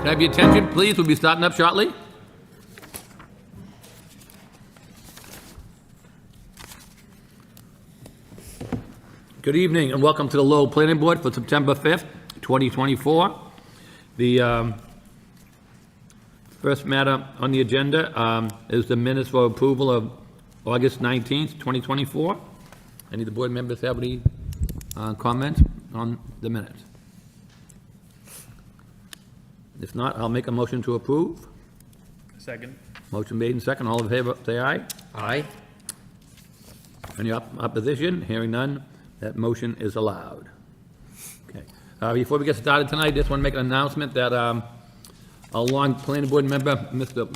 Have your attention, please? We'll be starting up shortly. Good evening and welcome to the Lowell Planning Board for September 5th, 2024. The first matter on the agenda is the minutes for approval of August 19th, 2024. Any of the board members have any comments on the minutes? If not, I'll make a motion to approve. Second. Motion made and second. All in favor, say aye. Aye. Any opposition? Hearing none, that motion is allowed. Okay. Before we get started tonight, just want to make an announcement that a long planning board member, Mr.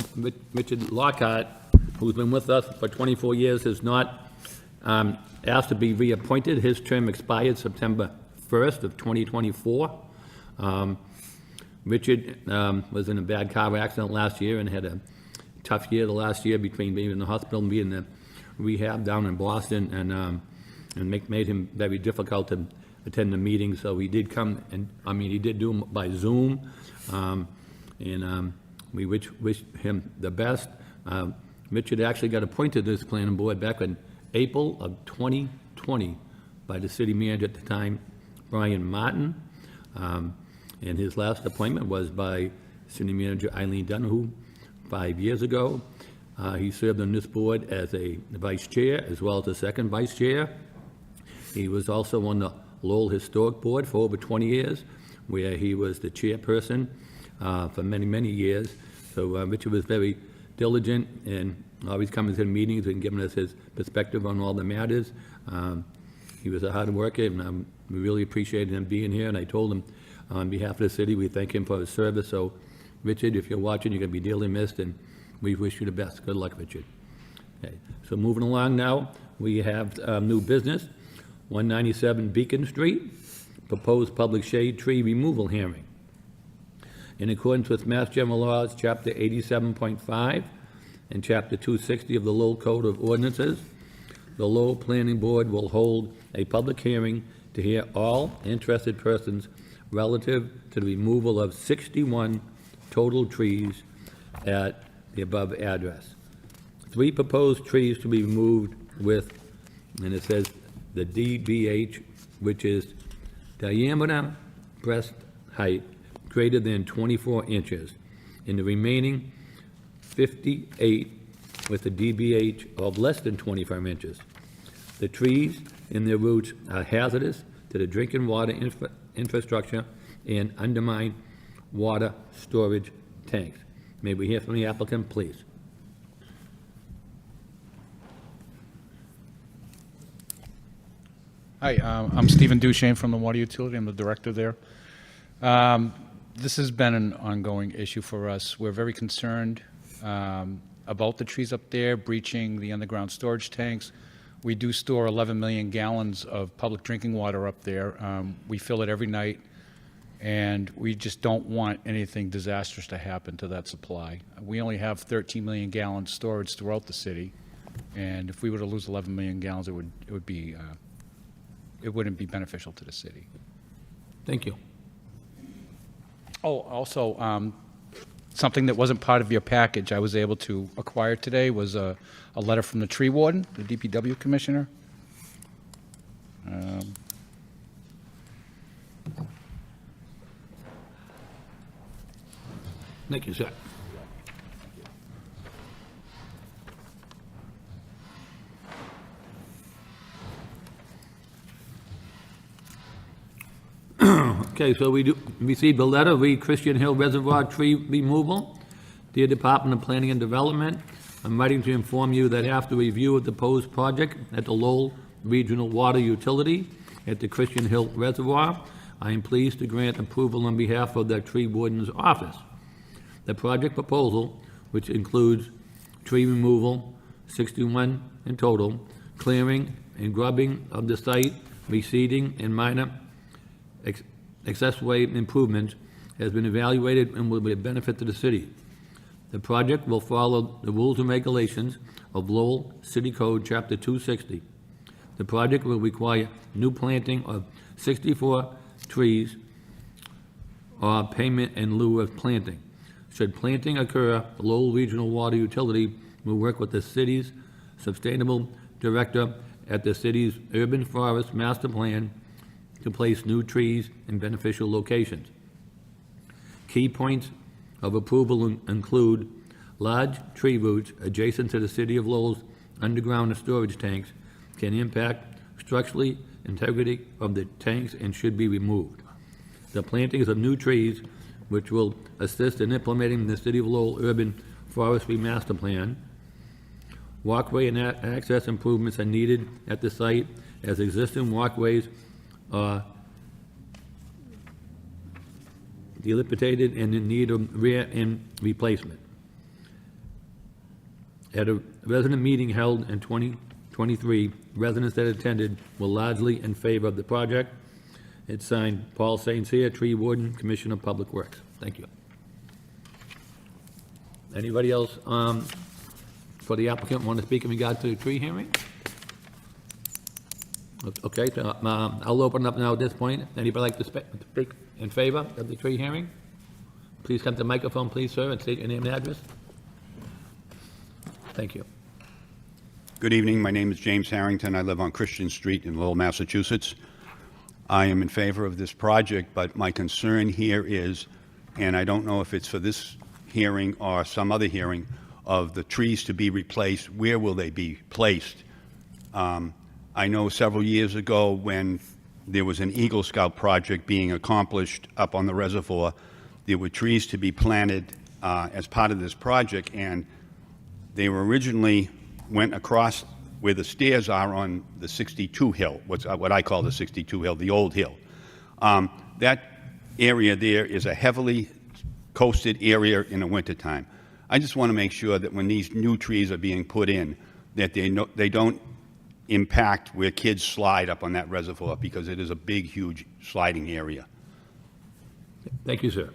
Richard Lockhart, who's been with us for 24 years, has not asked to be reappointed. His term expired September 1st of 2024. Richard was in a bad car accident last year and had a tough year the last year between being in the hospital and being in the rehab down in Boston, and made him very difficult to attend the meetings. So he did come, and he did do them by Zoom, and we wish him the best. Richard actually got appointed to this planning board back in April of 2020 by the city manager at the time, Brian Martin. And his last appointment was by city manager Eileen Dunhoo 5 years ago. He served on this board as a vice chair as well as a second vice chair. He was also on the Lowell Historic Board for over 20 years, where he was the chairperson for many, many years. So Richard was very diligent and always coming to the meetings and giving us his perspective on all the matters. He was a hard worker, and we really appreciated him being here. And I told him, on behalf of the city, we thank him for his service. So, Richard, if you're watching, you're going to be dearly missed, and we wish you the best. Good luck, Richard. Okay, so moving along now, we have new business, 197 Beacon Street, proposed public shade tree removal hearing. In accordance with Mass General Laws, Chapter 87.5 and Chapter 260 of the Lowell Code of Ordinances, the Lowell Planning Board will hold a public hearing to hear all interested persons relative to the removal of 61 total trees at the above address. 3 proposed trees to be removed with, and it says the DBH, which is diameter breast height greater than 24 inches, and the remaining 58 with a DBH of less than 25 inches. The trees and their roots are hazardous to the drinking water infrastructure and undermine water storage tanks. May we hear from the applicant, please? Hi, I'm Stephen Duchesne from the Water Utility. I'm the director there. This has been an ongoing issue for us. We're very concerned about the trees up there breaching the underground storage tanks. We do store 11 million gallons of public drinking water up there. We fill it every night, and we just don't want anything disastrous to happen to that supply. We only have 13 million gallons storage throughout the city, and if we were to lose 11 million gallons, it wouldn't be beneficial to the city. Thank you. Oh, also, something that wasn't part of your package I was able to acquire today was a letter from the tree warden, the DPW commissioner. Thank you, sir. Okay, so we received a letter, Christian Hill Reservoir Tree Removal. Dear Department of Planning and Development, I'm writing to inform you that after review of the proposed project at the Lowell Regional Water Utility at the Christian Hill Reservoir, I am pleased to grant approval on behalf of the Tree Warden's Office. The project proposal, which includes tree removal, 61 in total, clearing and grubbing of the site, reseeding and minor accessway improvements, has been evaluated and will be a benefit to the city. The project will follow the rules and regulations of Lowell City Code, Chapter 260. The project will require new planting of 64 trees or payment in lieu of planting. Should planting occur, the Lowell Regional Water Utility will work with the city's sustainable director at the city's urban forest master plan to place new trees in beneficial locations. Key points of approval include large tree roots adjacent to the city of Lowell's underground storage tanks can impact structurally integrity of the tanks and should be removed. The plantings of new trees, which will assist in implementing the City of Lowell Urban Forestry Master Plan. Walkway and access improvements are needed at the site as existing walkways are dilapidated and in need of rear end replacement. At a resident meeting held in 2023, residents that attended were largely in favor of the project. It's signed Paul St. Cyr, Tree Warden, Commissioner of Public Works. Thank you. Anybody else for the applicant want to speak in regard to the tree hearing? Okay, so, I'll open up now at this point. Anybody like to speak in favor of the tree hearing? Please come to the microphone, please, sir, and state your name and address. Thank you. Good evening. My name is James Harrington. I live on Christian Street in Lowell, Massachusetts. I am in favor of this project, but my concern here is, and I don't know if it's for this hearing or some other hearing, of the trees to be replaced. Where will they be placed? I know several years ago when there was an Eagle Scout project being accomplished up on the reservoir, there were trees to be planted as part of this project, and they were originally went across where the stairs are on the 62 hill, what I call the 62 hill, the old hill. That area there is a heavily coasted area in the wintertime. I just want to make sure that when these new trees are being put in, that they don't impact where kids slide up on that reservoir, because it is a big, huge sliding area. Thank you, sir.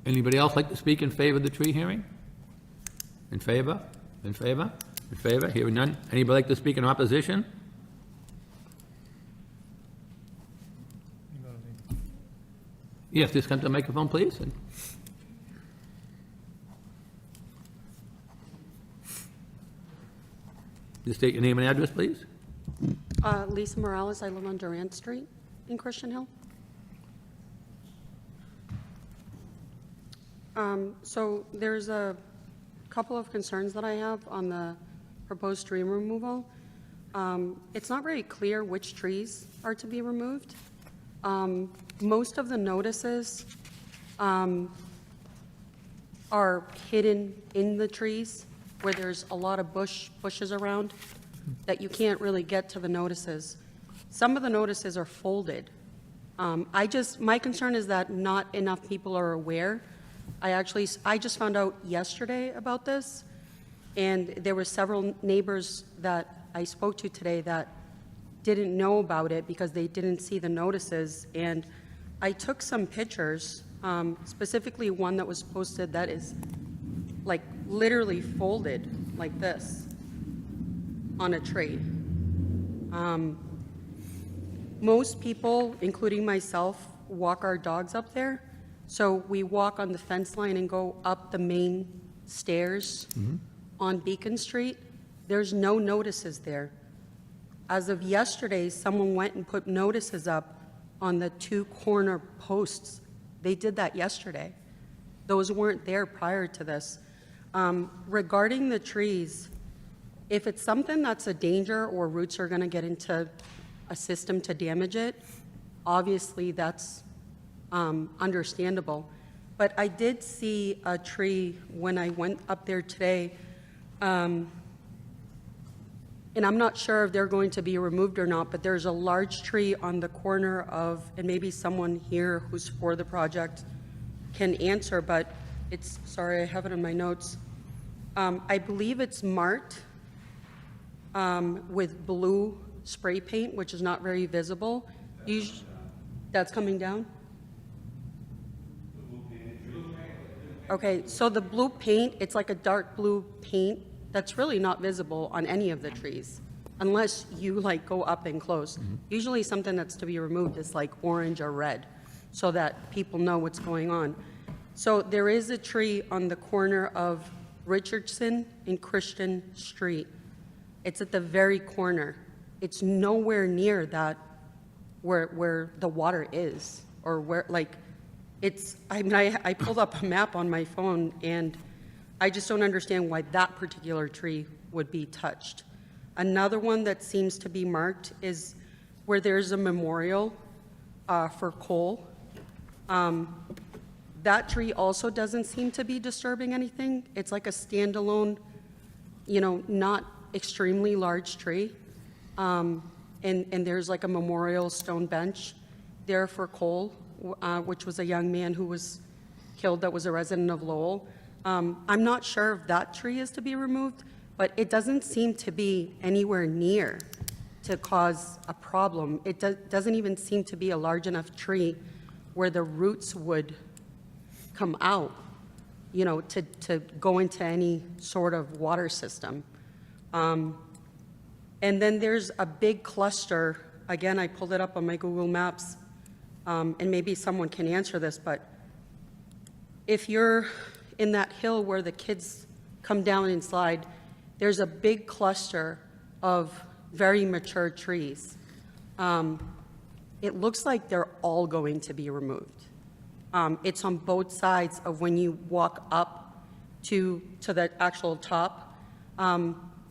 Anybody else like to speak in favor of the tree hearing? In favor? In favor? In favor? Hearing none. Anybody like to speak in opposition? Yes, just come to the microphone, please. Just state your name and address, please. Lisa Morales, I live on Durant Street in Christian Hill. So there's a couple of concerns that I have on the proposed tree removal. It's not very clear which trees are to be removed. Most of the notices are hidden in the trees where there's a lot of bushes around that you can't really get to the notices. Some of the notices are folded. My concern is that not enough people are aware. I just found out yesterday about this, and there were several neighbors that I spoke to today that didn't know about it because they didn't see the notices. And I took some pictures, specifically one that was posted that is like literally folded like this on a tree. Most people, including myself, walk our dogs up there. So we walk on the fence line and go up the main stairs on Beacon Street. There's no notices there. As of yesterday, someone went and put notices up on the two corner posts. They did that yesterday. Those weren't there prior to this. Regarding the trees, if it's something that's a danger or roots are gonna get into a system to damage it, obviously that's understandable. But I did see a tree when I went up there today, and I'm not sure if they're going to be removed or not, but there's a large tree on the corner of, and maybe someone here who's for the project can answer, but it's, sorry, I have it in my notes. I believe it's marked with blue spray paint, which is not very visible. That's coming down? Okay, so the blue paint, it's like a dark blue paint that's really not visible on any of the trees. unless you like go up and close. Usually something that's to be removed is like orange or red, so that people know what's going on. So there is a tree on the corner of Richardson and Christian Street. It's at the very corner. It's nowhere near that where the water is, or where, like, it's, I mean, I pulled up a map on my phone, and I just don't understand why that particular tree would be touched. Another one that seems to be marked is where there's a memorial for coal. That tree also doesn't seem to be disturbing anything. It's like a standalone, you know, not extremely large tree. And there's like a memorial stone bench there for coal, which was a young man who was killed that was a resident of Lowell. I'm not sure if that tree is to be removed, but it doesn't seem to be anywhere near to cause a problem. It doesn't even seem to be a large enough tree where the roots would come out, you know, to go into any sort of water system. And then there's a big cluster. Again, I pulled it up on my Google Maps, and maybe someone can answer this, but if you're in that hill where the kids come down and slide, there's a big cluster of very mature trees. It looks like they're all going to be removed. It's on both sides of when you walk up to the actual top.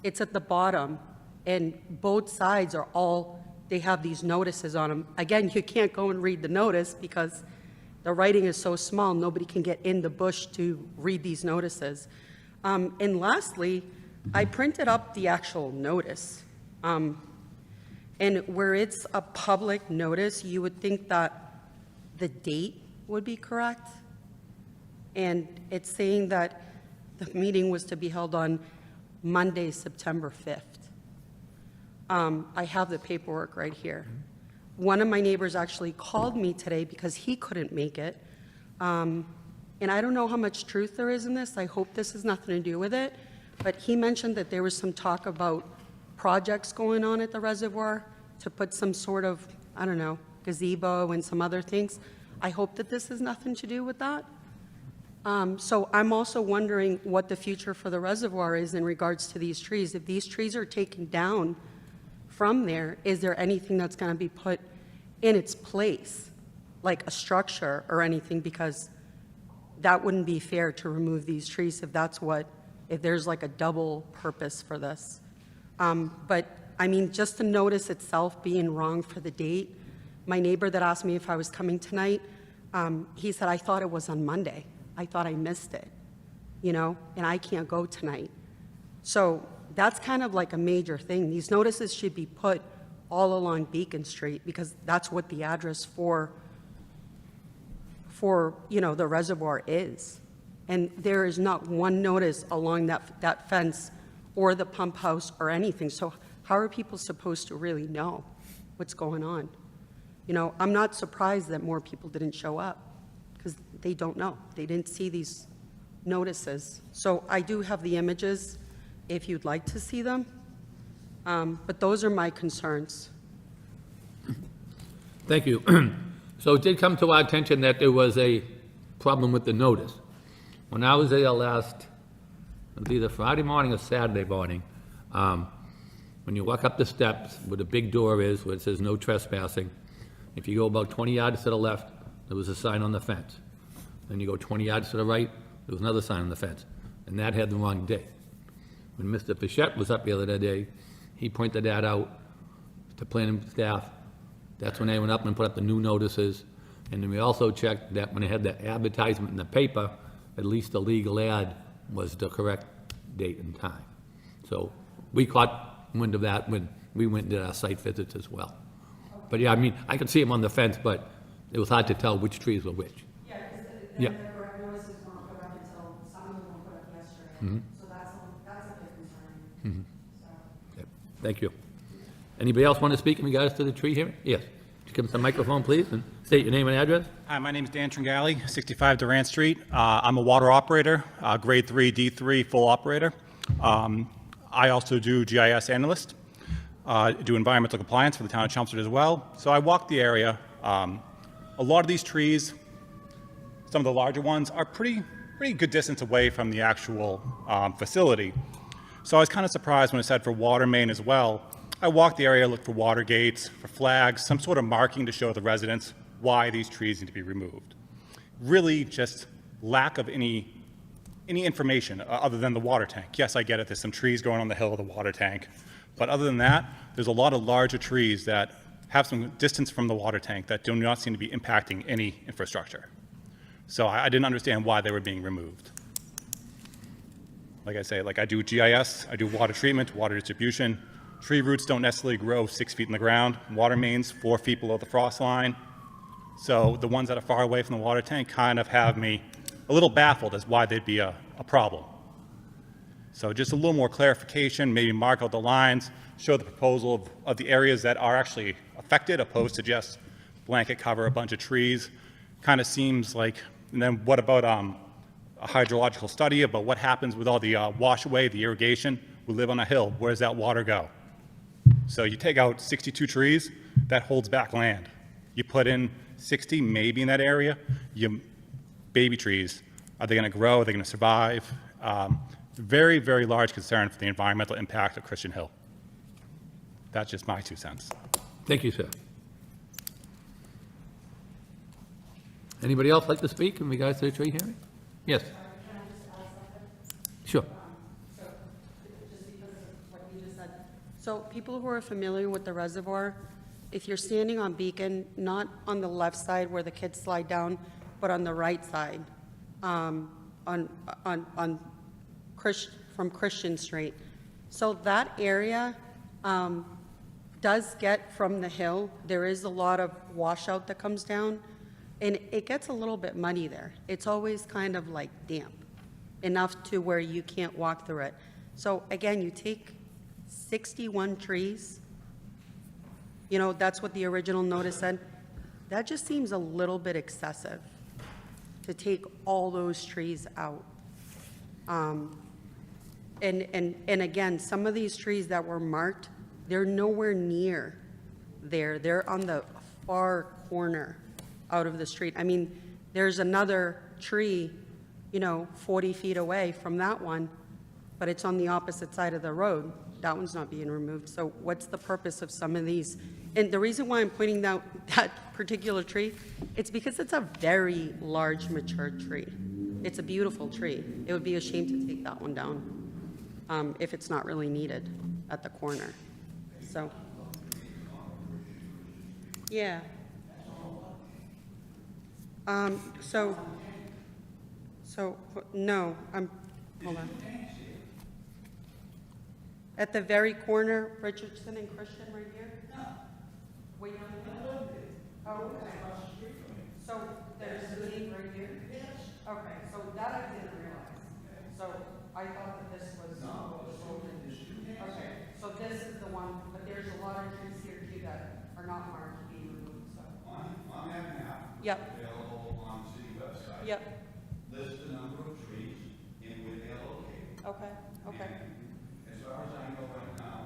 It's at the bottom, and both sides are all, they have these notices on them. Again, you can't go and read the notice because the writing is so small, nobody can get in the bush to read these notices. And lastly, I printed up the actual notice. And where it's a public notice, you would think that the date would be correct. And it's saying that the meeting was to be held on Monday, September 5th. I have the paperwork right here. One of my neighbors actually called me today because he couldn't make it. And I don't know how much truth there is in this. I hope this has nothing to do with it. But he mentioned that there was some talk about projects going on at the reservoir to put some sort of, I don't know, gazebo and some other things. I hope that this has nothing to do with that. So I'm also wondering what the future for the reservoir is in regards to these trees. If these trees are taken down from there, is there anything that's going to be put in its place, like a structure or anything? Because that wouldn't be fair to remove these trees if there's like a double purpose for this. But I mean, just the notice itself being wrong for the date, my neighbor that asked me if I was coming tonight, he said, I thought it was on Monday. I thought I missed it, you know, and I can't go tonight. So that's kind of like a major thing. These notices should be put all along Beacon Street because that's what the address for you know, the reservoir is. And there is not one notice along that fence or the pump house or anything. So how are people supposed to really know what's going on? You know, I'm not surprised that more people didn't show up because they don't know. They didn't see these notices. So I do have the images if you'd like to see them. But those are my concerns. Thank you. So it did come to our attention that there was a problem with the notice. When I was there last, it was either Friday morning or Saturday morning, when you walk up the steps where the big door is, where it says no trespassing, if you go about 20 yards to the left, there was a sign on the fence. Then you go 20 yards to the right, there was another sign on the fence, and that had the wrong date. When Mr. Pichette was up the other day, he pointed that out to planning staff. That's when they went up and put up the new notices. And then we also checked that when they had the advertisement in the paper, at least the legal ad was the correct date and time. So we caught wind of that when we went and did our site visits as well. But yeah, I mean, I could see them on the fence, but it was hard to tell which trees were which. Yeah, because Yeah. the correct notices weren't put up until some of them were put up yesterday. So that's a big concern. So. Yep. Thank you. Anybody else want to speak in regards to the tree hearing? Yes. Just give us the microphone, please, and state your name and address. Hi, my name is Dan Tringali, 65 Durant Street. I'm a water operator, grade 3, D3, full operator. I also do GIS analyst. do environmental compliance for the town of Chelmsford as well. So I walked the area. A lot of these trees, some of the larger ones, are pretty good distance away from the actual facility. So I was kind of surprised when it said for water main as well. I walked the area, looked for water gates, for flags, some sort of marking to show the residents why these trees need to be removed. Really just lack of any information other than the water tank. Yes, I get it, there's some trees growing on the hill of the water tank, but other than that, there's a lot of larger trees that have some distance from the water tank that do not seem to be impacting any infrastructure. So I didn't understand why they were being removed. Like I say, like I do GIS, I do water treatment, water distribution. Tree roots don't necessarily grow 6 feet in the ground. Water mains 4 feet below the frost line. So the ones that are far away from the water tank kind of have me a little baffled as why they'd be a problem. So just a little more clarification, maybe mark out the lines, show the proposal of the areas that are actually affected, opposed to just blanket cover a bunch of trees. Kind of seems like, and then what about a hydrological study about what happens with all the wash away, the irrigation? We live on a hill, where does that water go? So you take out 62 trees, that holds back land. You put in 60 maybe in that area, baby trees, are they going to grow, are they going to survive? Very, very large concern for the environmental impact of Christian Hill. That's just my 2 cents. Thank you, sir. Anybody else like to speak in regards to the tree hearing? Yes. Sure. So people who are familiar with the reservoir, if you're standing on Beacon, not on the left side where the kids slide down, but on the right side, from Christian Street. So that area does get from the hill. There is a lot of washout that comes down, and it gets a little bit muddy there. It's always kind of like damp, enough to where you can't walk through it. So again, you take 61 trees, you know, that's what the original notice said. That just seems a little bit excessive to take all those trees out. And again, some of these trees that were marked, they're nowhere near there. They're on the far corner out of the street. I mean, there's another tree, you know, 40 feet away from that one, but it's on the opposite side of the road. That one's not being removed. So what's the purpose of some of these? And the reason why I'm pointing out that particular tree, it's because it's a very large mature tree. It's a beautiful tree. It would be a shame to take that one down if it's not really needed at the corner. So, yeah. No, hold on. At the very corner, Richardson and Christian right here? No. Wait, oh, okay. So there's a gate right here? Yes. Okay, so that I didn't realize. So I thought that this was. No, okay, so this is the one, but there's a lot of trees here too that are not marked to be removed, so. On that map. Yep. Available on the city website. Yep, List the number of trees and where they're located. okay, okay. And as far as I know right now,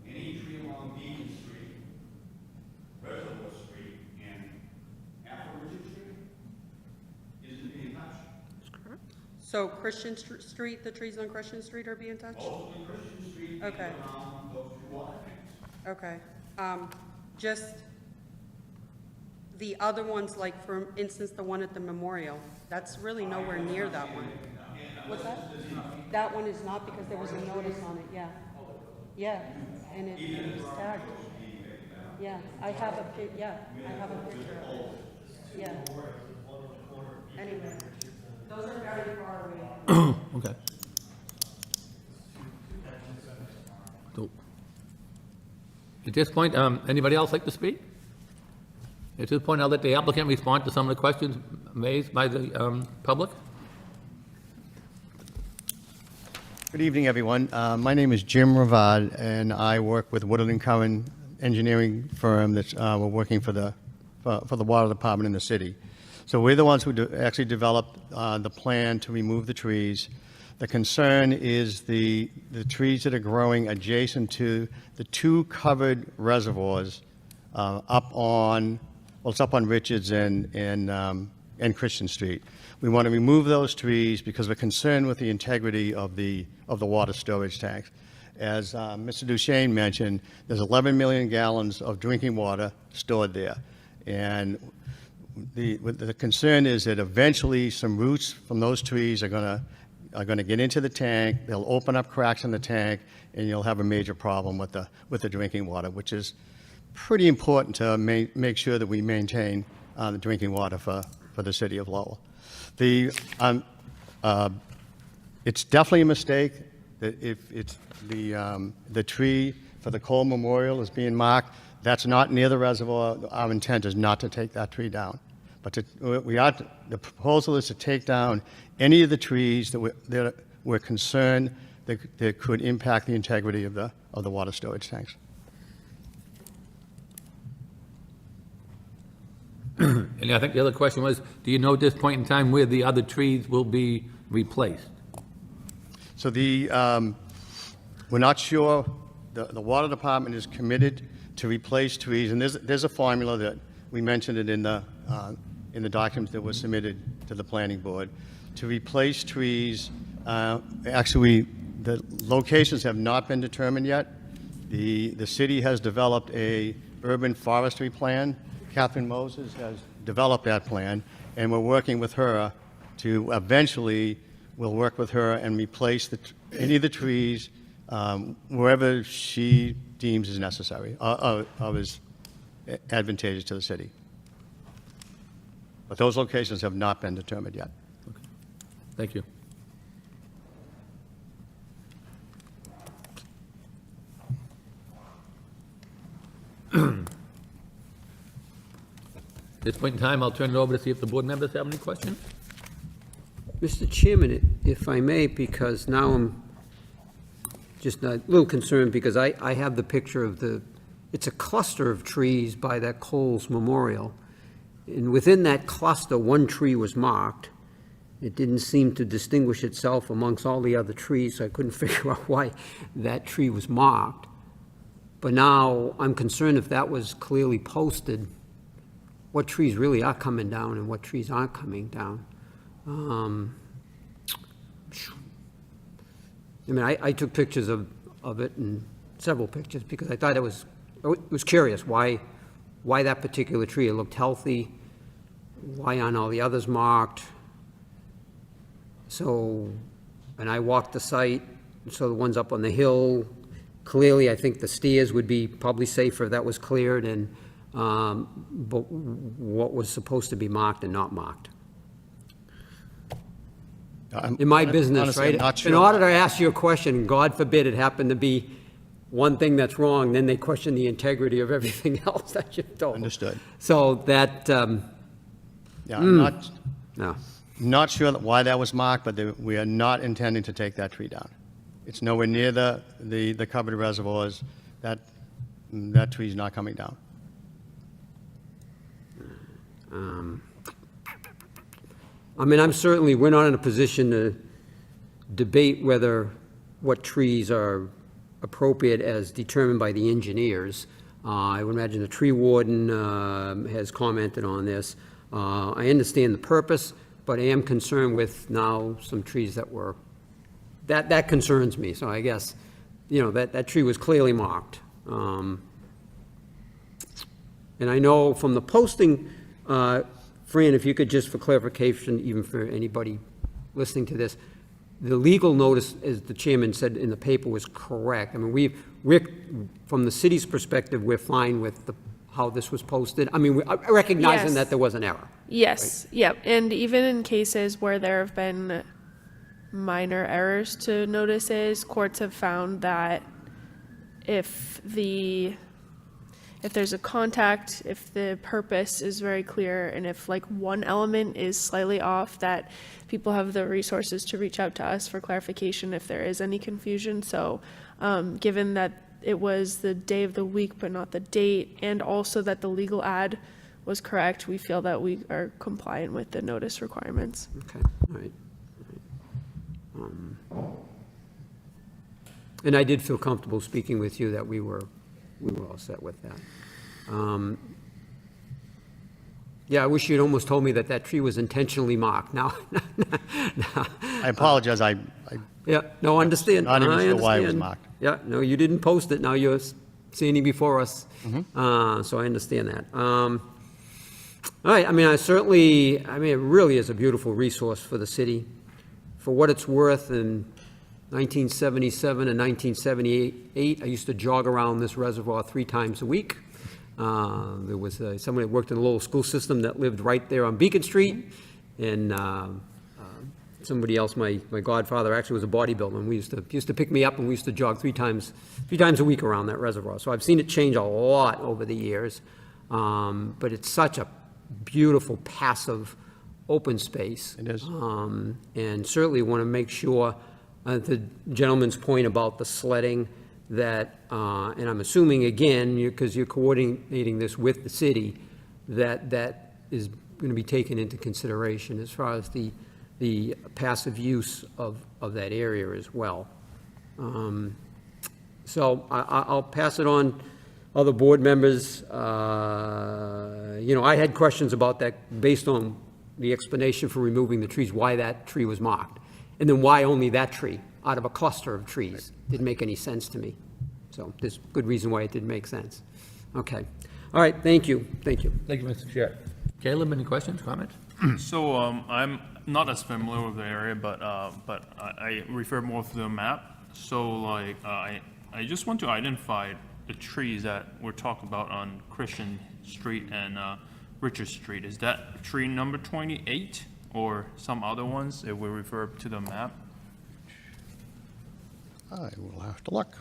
any tree along Beacon Street, Reservoir Street, and Apple Ridge Street isn't being touched. So Christian Street, the trees on Christian Street are being touched? Mostly Christian Street Okay. and around those 2 water tanks. Okay, just the other ones, like for instance, the one at the memorial, that's really nowhere near that one. What's that? That one is not because there was a notice on it, yeah. Yeah, and it was tagged. Yeah, I have a picture of it. Yeah. Anyway, those are very far away. Okay. So, at this point, anybody else like to speak? At this point, I'll let the applicant respond to some of the questions raised by the public. Good evening, everyone. My name is Jim Ravad, and I work with Woodard and Cohen engineering firm that's we're working for the water department in the city. So we're the ones who actually developed the plan to remove the trees. The concern is the trees that are growing adjacent to the two covered reservoirs up on, well, it's up on Richards and Christian Street. We want to remove those trees because we're concerned with the integrity of the water storage tanks. As Mr. Duchesne mentioned, there's 11 million gallons of drinking water stored there. And the concern is that eventually some roots from those trees are going to get into the tank, they'll open up cracks in the tank, and you'll have a major problem with the drinking water, which is pretty important to make sure that we maintain the drinking water for the city of Lowell. It's definitely a mistake that if it's the tree for the Cole Memorial is being marked, that's not near the reservoir. Our intent is not to take that tree down. But the proposal is to take down any of the trees that we're concerned that could impact the integrity of the water storage tanks. And I think the other question was, do you know at this point in time where the other trees will be replaced? So we're not sure. The water department is committed to replace trees, and there's a formula that we mentioned it in the documents that were submitted to the planning board to replace trees. Actually, the locations have not been determined yet. The city has developed a urban forestry plan. Catherine Moses has developed that plan, and we're working with her to eventually, we'll work with her and replace any of the trees wherever she deems is necessary, or is advantageous to the city. But those locations have not been determined yet. Thank you. At this point in time, I'll turn it over to see if the board members have any questions. Mr. Chairman, if I may, because now I'm just a little concerned because I have the picture of it's a cluster of trees by that Coles Memorial. And within that cluster, one tree was marked. It didn't seem to distinguish itself amongst all the other trees, so I couldn't figure out why that tree was marked. But now I'm concerned if that was clearly posted, what trees really are coming down and what trees aren't coming down. I mean, I took pictures of it, and several pictures, because I thought it was curious why that particular tree. It looked healthy. Why aren't all the others marked? So, and I walked the site, so the ones up on the hill, clearly I think the stairs would be probably safer if that was cleared, and but what was supposed to be marked and not marked. In my business, honestly, right? I'm not sure. In order to ask you a question, God forbid it happened to be one thing that's wrong, then they question the integrity of everything else that you've told. Understood. So that, Yeah, I'm no. not sure why that was marked, but we are not intending to take that tree down. It's nowhere near the covered reservoirs. That tree's not coming down. I mean, we're not in a position to debate what trees are appropriate as determined by the engineers. I would imagine the tree warden has commented on this. I understand the purpose, but I am concerned with now some trees that concerns me. So I guess, that tree was clearly marked. And I know from the posting, Fran, if you could just for clarification, even for anybody listening to this, the legal notice, as the chairman said in the paper, was correct. I mean, we're from the city's perspective, we're fine with how this was posted. I mean, recognizing Yes. that there was an error. Yes, yep. And even in cases where there have been minor errors to notices, courts have found that if there's a contact, if the purpose is very clear, and if like one element is slightly off, that people have the resources to reach out to us for clarification if there is any confusion. So given that it was the day of the week but not the date, and also that the legal ad was correct, we feel that we are compliant with the notice requirements. Okay, all right. And I did feel comfortable speaking with you that we were all set with that. Yeah, I wish you'd almost told me that that tree was intentionally marked. Now, I apologize, yeah, no, understand. Not even I sure why it was understand. marked. Yeah, no, you didn't post it, now you're standing before us. Mm-hmm. So I understand that. All right, I mean, it really is a beautiful resource for the city. For what it's worth, in 1977 and 1978, I used to jog around this reservoir 3 times a week. There was someone that worked in the Lowell school system that lived right there on Beacon Street, and somebody else, my godfather actually was a bodybuilder, and we used to pick me up, and we used to jog 3 times a week around that reservoir. So I've seen it change a lot over the years, but it's such a beautiful, passive, open space. It is. And certainly want to make sure, the gentleman's point about the sledding, that, and I'm assuming, again, because you're coordinating this with the city, that is going to be taken into consideration as far as the passive use of that area as well. So I'll pass it on. Other board members, I had questions about that based on the explanation for removing the trees, why that tree was marked. And then why only that tree out of a cluster of trees? Didn't make any sense to me. So there's good reason why it didn't make sense. Okay. All right, thank you. Thank you, Mr. Chair. Caleb, any questions, comments? So I'm not as familiar with the area, but I refer more to the map. So like I just want to identify the trees that we're talking about on Christian Street and Richard Street. Is that tree number 28 or some other ones if we refer to the map? I will have to look.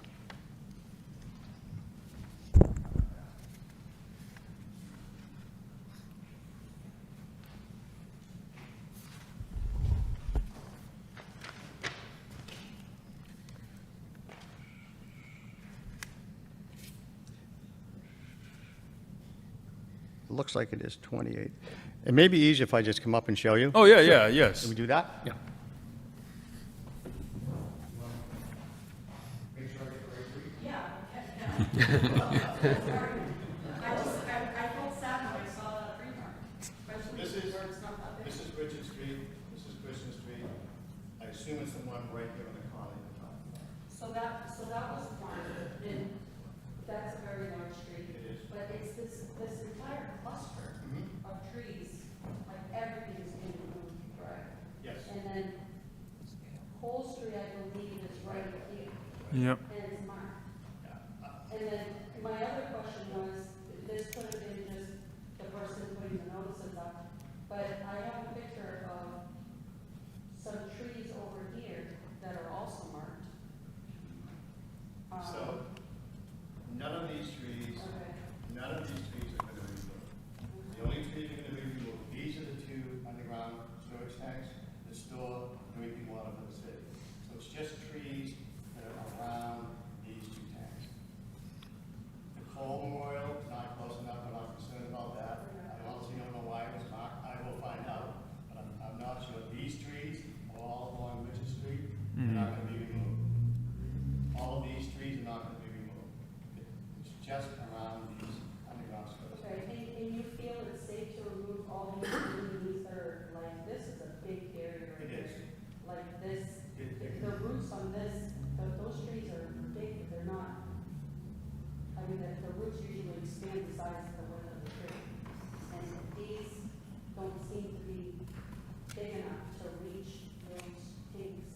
It looks like it is 28. It may be easier if I just come up and show you. Oh yeah, yes. Can we do that? Yeah. This is Richard Street, this is Christian Street. I assume it's the one right here on the corner you're talking about. So that was one, and that's a very large tree. It is. But it's this entire cluster of trees, like everything is being removed, correct? Yes. And then Cole Street, I believe, is right here, Yep. and it's marked. And then my other question was, this could have been just the person putting the notices up, but I have a picture of some trees over here that are also marked. So, none of these trees, Okay. none of these trees are going to be removed. The only trees are going to be removed, these are the 2 underground storage tanks that store drinking water for the city. So it's just trees that are around these 2 tanks. The Cole Memorial is not close enough, I'm not concerned about that. I honestly don't know why it was marked, I will find out, but I'm not sure. These trees, all along Richard Street, are not going to be removed. All of these trees are not going to be removed. It's just around these underground storage tanks. Okay, and you feel it's safe to remove all these trees that are, like, this is a big area right It here. is. Like this, It- the roots on this, those trees are big, but they're not, I mean, the roots usually expand the size of the width of the tree. And these don't seem to be big enough to reach those kinks.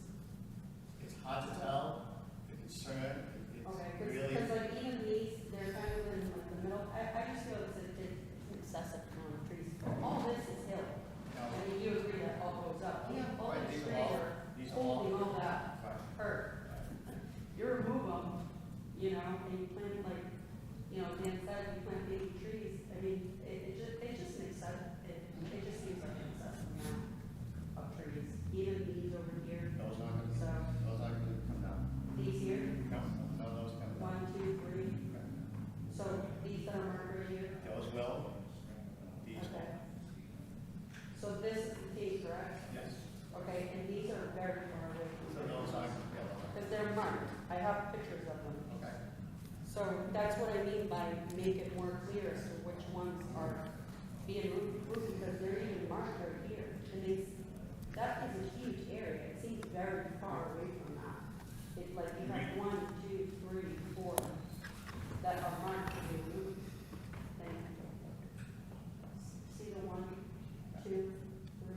It's hard to tell, the concern, it's Okay, really, because like even these, they're kind of in like the middle, I just feel it's a make it more clear as to which ones are being removed, because they're even marked right here. And that is a huge area. It seems very far away from that. It, like, you have 1, 2, 3, 4 that are marked to be removed. Thank you. See the 1, 2, 3?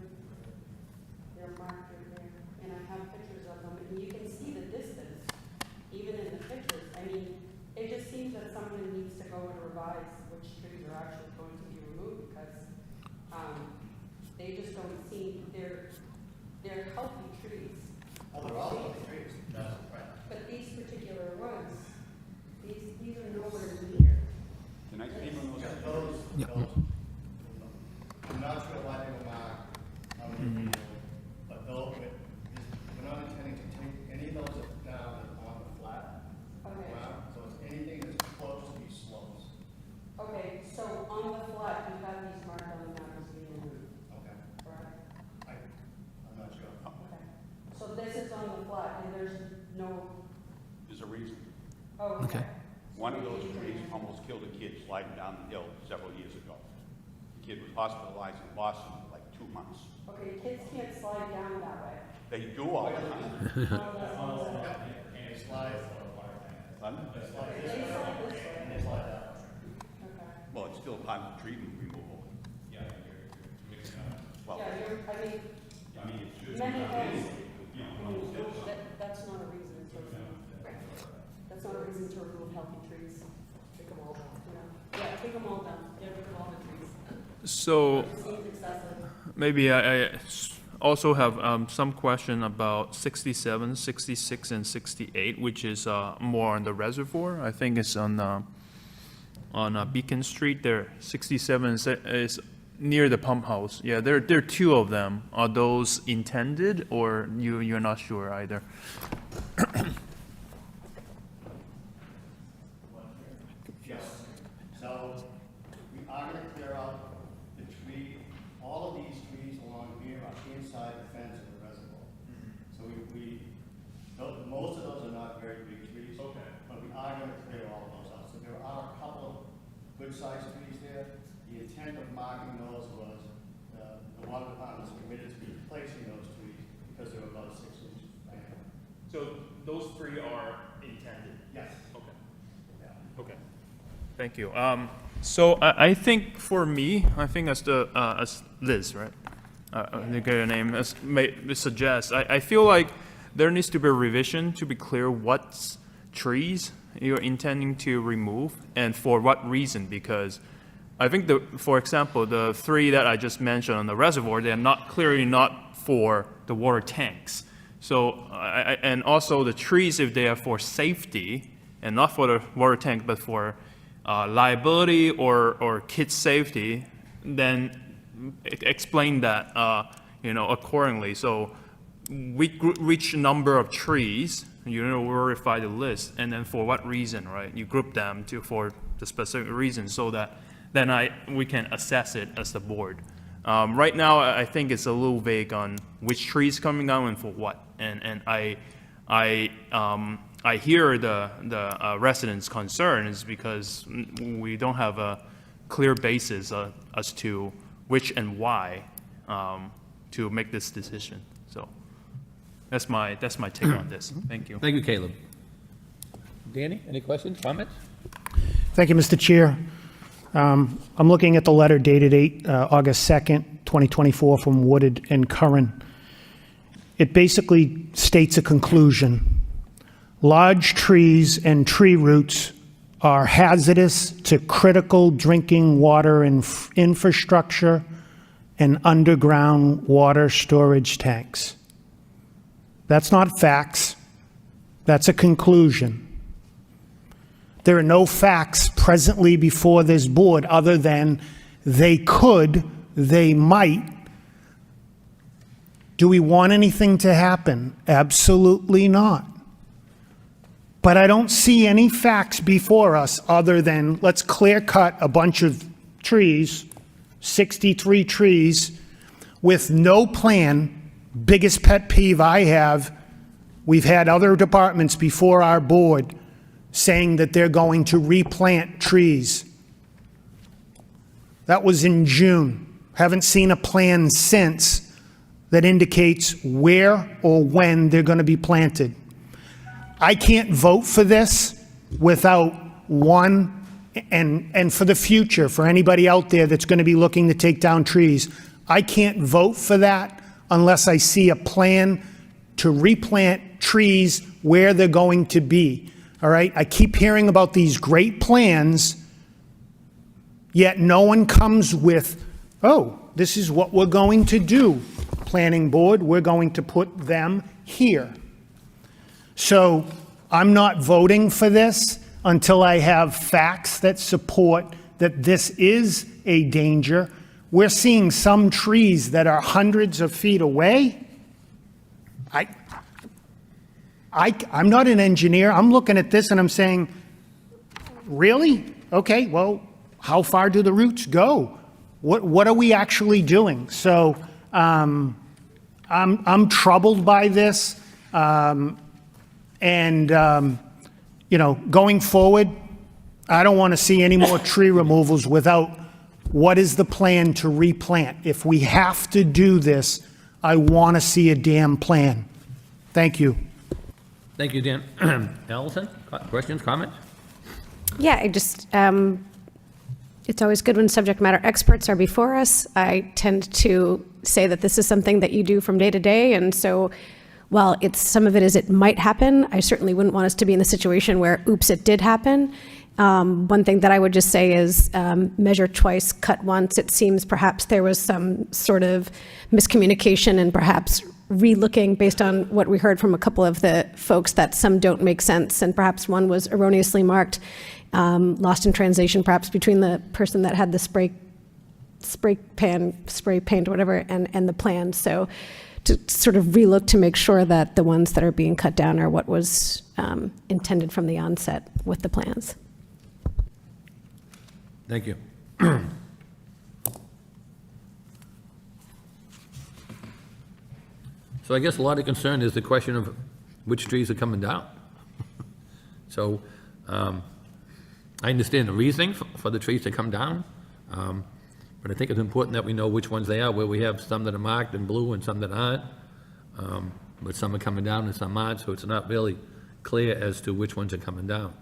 They're marked right there. And I have pictures of them, and you can see the distance, even in the pictures. I mean, it just seems that someone needs to go and revise which trees are actually going to be removed, because they just don't seem, they're healthy trees. Oh, they're all healthy trees. That's right. But these particular ones, these are nowhere near. Can I speak on those? I'm not sure why they were marked on the field, but those, we're not intending to take any of those down on the flat Okay. ground, so it's anything that's close to these slopes. Okay, so on the flat, you have these marked on the map as being removed, Okay. correct? I'm not sure. Okay. So this is on the flat, and there's no, There's a reason. oh, okay. One of those trees almost killed a kid sliding down the hill several years ago. The kid was hospitalized in Boston for like 2 months. Okay, kids can't slide down that way. They do all the time. And it slides. Pardon? Okay, they slide this way. Okay. Well, it's still part of the tree removal. Well, Yeah, I mean, I mean, it should many homes, be. that's not a reason to remove. That's not a reason to remove healthy trees. Take them all down. Yeah, take them all down. Get rid of all the trees. So It seems excessive. maybe I also have some question about 67, 66, and 68, which is more on the reservoir. I think it's on Beacon Street there. 67 is near the pump house. Yeah, there are 2 of them. Are those intended, or you're not sure either? Yes. So we are going to clear out the tree, all of these trees along here are inside the fence of the reservoir. So most of those are not very big trees. Okay. But we are going to clear all of those out. So there are a couple of good-sized trees there. The intent of marking those was the water department is committed to replacing those trees because they're about 6 inches diameter. So those 3 are intended? Yes. Okay. Okay. Thank you. So I think for me, I think as Liz, right? I think her name suggests, I feel like there needs to be a revision to be clear what trees you're intending to remove and for what reason, because I think for example, the 3 that I just mentioned on the reservoir, they're clearly not for the water tanks. So, and also the trees, if they are for safety, and not for the water tank, but for liability or kids' safety, then explain that, accordingly. So we reach a number of trees, verify the list, and then for what reason, right? You group them for the specific reason so that then we can assess it as the board. Right now, I think it's a little vague on which tree is coming down and for what. And I hear the residents' concerns because we don't have a clear basis as to which and why to make this decision. So that's my take on this. Thank you. Thank you, Caleb. Danny, any questions, comments? Thank you, Mr. Chair. I'm looking at the letter dated August 2nd, 2024 from Woodard and Curran. It basically states a conclusion. Large trees and tree roots are hazardous to critical drinking water infrastructure and underground water storage tanks. That's not facts. That's a conclusion. There are no facts presently before this board other than they could, they might. Do we want anything to happen? Absolutely not. But I don't see any facts before us other than let's clear cut a bunch of trees, 63 trees, with no plan. Biggest pet peeve I have, we've had other departments before our board saying that they're going to replant trees. That was in June. Haven't seen a plan since that indicates where or when they're going to be planted. I can't vote for this without one, and for the future, for anybody out there that's going to be looking to take down trees, I can't vote for that unless I see a plan to replant trees where they're going to be. All right? I keep hearing about these great plans, yet no one comes with, oh, this is what we're going to do. Planning board, we're going to put them here. So I'm not voting for this until I have facts that support that this is a danger. We're seeing some trees that are hundreds of feet away. I'm not an engineer. I'm looking at this and I'm saying, really? Okay, well, how far do the roots go? What are we actually doing? So I'm troubled by this. Going forward, I don't want to see any more tree removals without what is the plan to replant. If we have to do this, I want to see a damn plan. Thank you. Thank you, Dan. Allison, questions, comments? Yeah, it's always good when subject matter experts are before us. I tend to say that this is something that you do from day to day, and so while some of it is it might happen, I certainly wouldn't want us to be in the situation where, oops, it did happen. One thing that I would just say is measure twice, cut once. It seems perhaps there was some sort of miscommunication and perhaps re-looking based on what we heard from a couple of the folks that some don't make sense, and perhaps one was erroneously marked, lost in translation perhaps between the person that had the spray paint, whatever, and the plan. So to sort of relook to make sure that the ones that are being cut down are what was intended from the onset with the plans. Thank you. So I guess a lot of concern is the question of which trees are coming down. So I understand the reasoning for the trees to come down, but I think it's important that we know which ones they are, where we have some that are marked in blue and some that aren't, but some are coming down and some aren't, so it's not really clear as to which ones are coming down.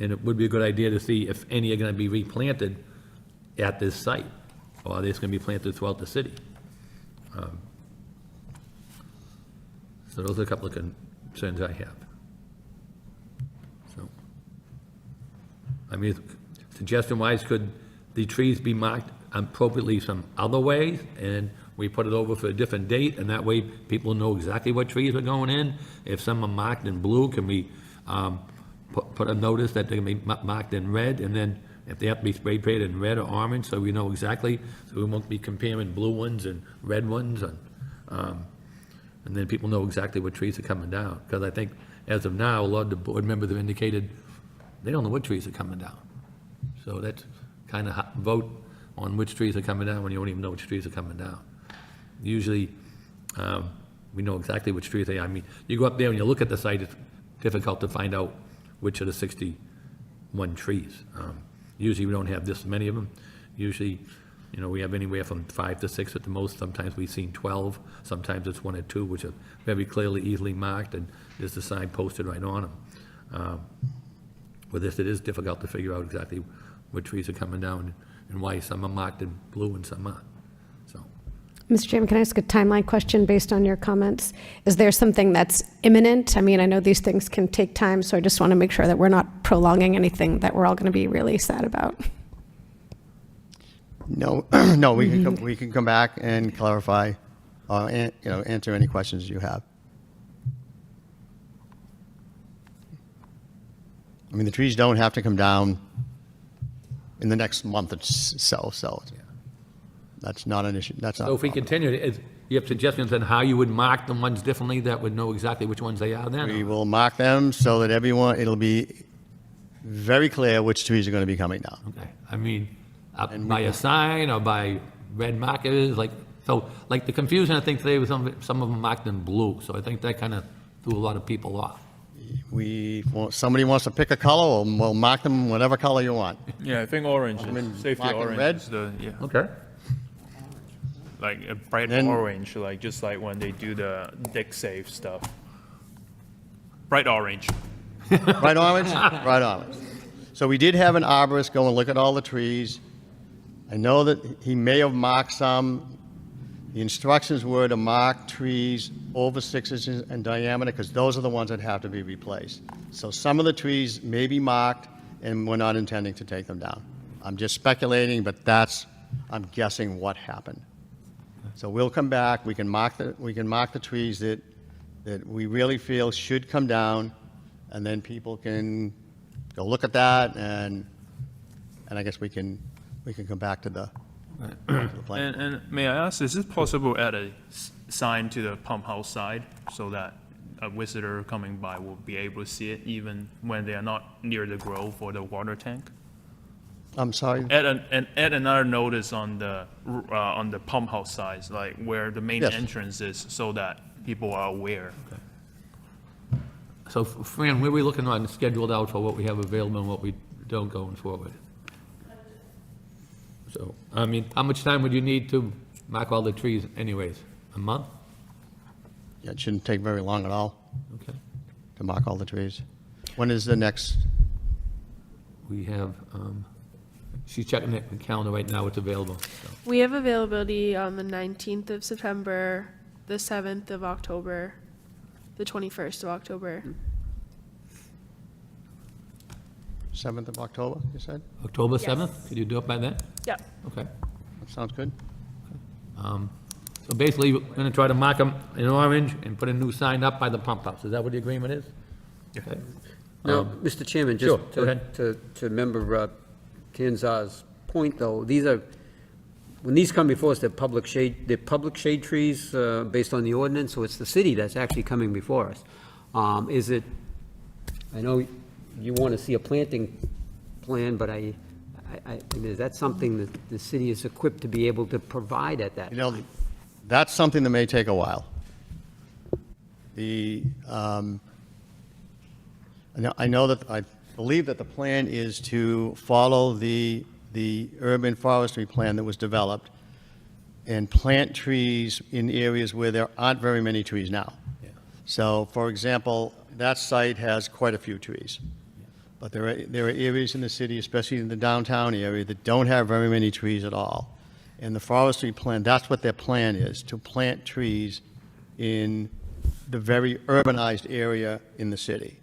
And it would be a good idea to see if any are going to be replanted at this site, or are they just going to be planted throughout the city. So those are a couple of concerns I have. So, I mean, suggestion-wise, could the trees be marked appropriately some other way, and we put it over for a different date, and that way people know exactly what trees are going in? If some are marked in blue, can we put a notice that they're going to be marked in red, and then if they have to be spray painted in red or orange, so we know exactly, so we won't be comparing blue ones and red ones, and then people know exactly what trees are coming down. Because I think, as of now, a lot of the board members have indicated they don't know what trees are coming down. So that's kind of vote on which trees are coming down when you don't even know which trees are coming down. Usually, we know exactly which trees they are. I mean, you go up there and you look at the site, it's difficult to find out which of the 61 trees. Usually, we don't have this many of them. Usually, we have anywhere from 5 to 6 at the most. Sometimes we've seen 12. Sometimes it's 1 or 2, which are very clearly, easily marked, and there's the sign posted right on them. With this, it is difficult to figure out exactly what trees are coming down and why some are marked in blue and some aren't. So, Mr. Chairman, can I ask a timeline question based on your comments? Is there something that's imminent? I mean, I know these things can take time, so I just want to make sure that we're not prolonging anything that we're all going to be really sad about. No, no, we can come back and clarify, answer any questions you have. I mean, the trees don't have to come down in the next month itself, so that's not an issue. That's not. So if we continue, you have suggestions on how you would mark the ones differently that would know exactly which ones they are then? We will mark them so that it'll be very clear which trees are going to be coming down. Okay, I mean, by a sign or by red markers, like the confusion I think today was some of them marked in blue, so I think that kind of threw a lot of people off. somebody wants to pick a color, we'll mark them whatever color you want. Yeah, I think orange mean, is, safety black and orange red? is the, yeah, Okay. like a bright Then- orange, like just like when they do the dig safe stuff. Bright orange. Right orange? Right orange. So we did have an arborist go and look at all the trees. I know that he may have marked some. The instructions were to mark trees over 6 inches in diameter, because those are the ones that have to be replaced. So some of the trees may be marked, and we're not intending to take them down. I'm just speculating, but I'm guessing what happened. So we'll come back, we can mark the trees that we really feel should come down, and then people can go look at that, and I guess we can come back to the plan. And may I ask, is it possible to add a sign to the pump house side so that a visitor coming by will be able to see it even when they are not near the grove or the water tank? I'm sorry? Add another notice on the pump house side, like where the main Yes. entrance is, so that people are aware. So Fran, where are we looking on scheduled out for what we have available and what we don't going forward? So, I mean, how much time would you need to mark all the trees anyways? A month? Yeah, it shouldn't take very long at all Okay. to mark all the trees. When is the next? We have, she's checking the calendar right now, it's available. So. We have availability on the 19th of September, the 7th of October, the 21st of October. 7th of October, you said? October Yes. 7th? Could you do it by then? Yep. Okay. That sounds good. So basically, we're going to try to mark them in orange and put a new sign up by the pump house. Is that what the agreement is? Okay. Now, Mr. Chairman, sure, just go ahead. to member Tanzar's point, though, when these come before us, they're public shade trees based on the ordinance, so it's the city that's actually coming before us. I know you want to see a planting plan, but I mean, is that something that the city is equipped to be able to provide at that? You know, that's something that may take a while. I believe that the plan is to follow the urban forestry plan that was developed and plant trees in areas where there aren't very many trees now. So, for example, that site has quite a few trees. But there are areas in the city, especially in the downtown area, that don't have very many trees at all. And the forestry plan, that's what their plan is, to plant trees in the very urbanized area in the city.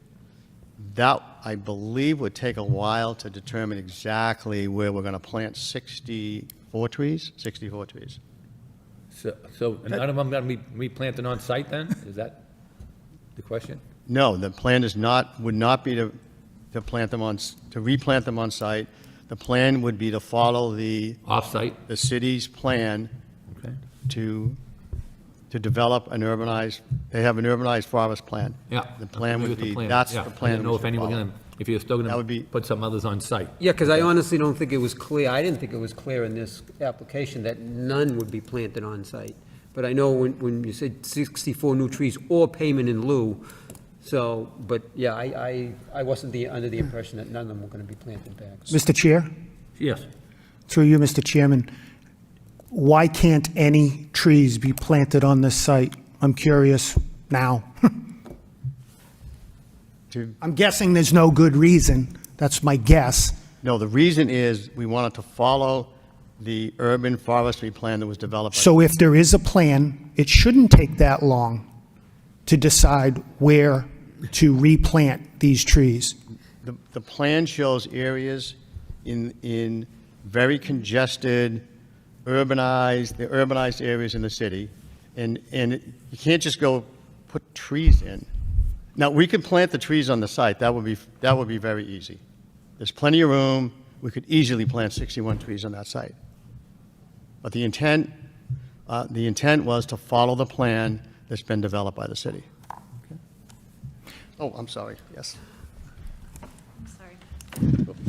That, I believe, would take a while to determine exactly where we're going to plant 64 trees? 64 trees. So none of them going to be replanted on site then? Is that the question? No, the plan would not be to replant them on site. The plan would be to follow the Off-site? the city's plan Okay. to develop an urbanized, they have an urbanized forest plan. Yeah. The plan Agree would with the be, plan. that's Yeah. the I plan. didn't know we if should anyone follow. going to, if you're still That would going be- to put some others on site. Yeah, because I honestly don't think it was clear, I didn't think it was clear in this application that none would be planted on site. But I know when you said 64 new trees or payment in lieu, so, but yeah, I wasn't under the impression that none of them were going to be planted back. Mr. Chair, Yes. through you, Mr. Chairman, why can't any trees be planted on this site? I'm curious now. I'm guessing there's no good reason. That's my guess. No, the reason is we wanted to follow the urban forestry plan that was developed. by- So if there is a plan, it shouldn't take that long to decide where to replant these trees. The plan shows areas in very congested, urbanized areas in the city, and you can't just go put trees in. Now, we could plant the trees on the site, that would be very easy. There's plenty of room, we could easily plant 61 trees on that site. But the intent was to follow the plan that's been developed by the city. Oh, I'm sorry, yes.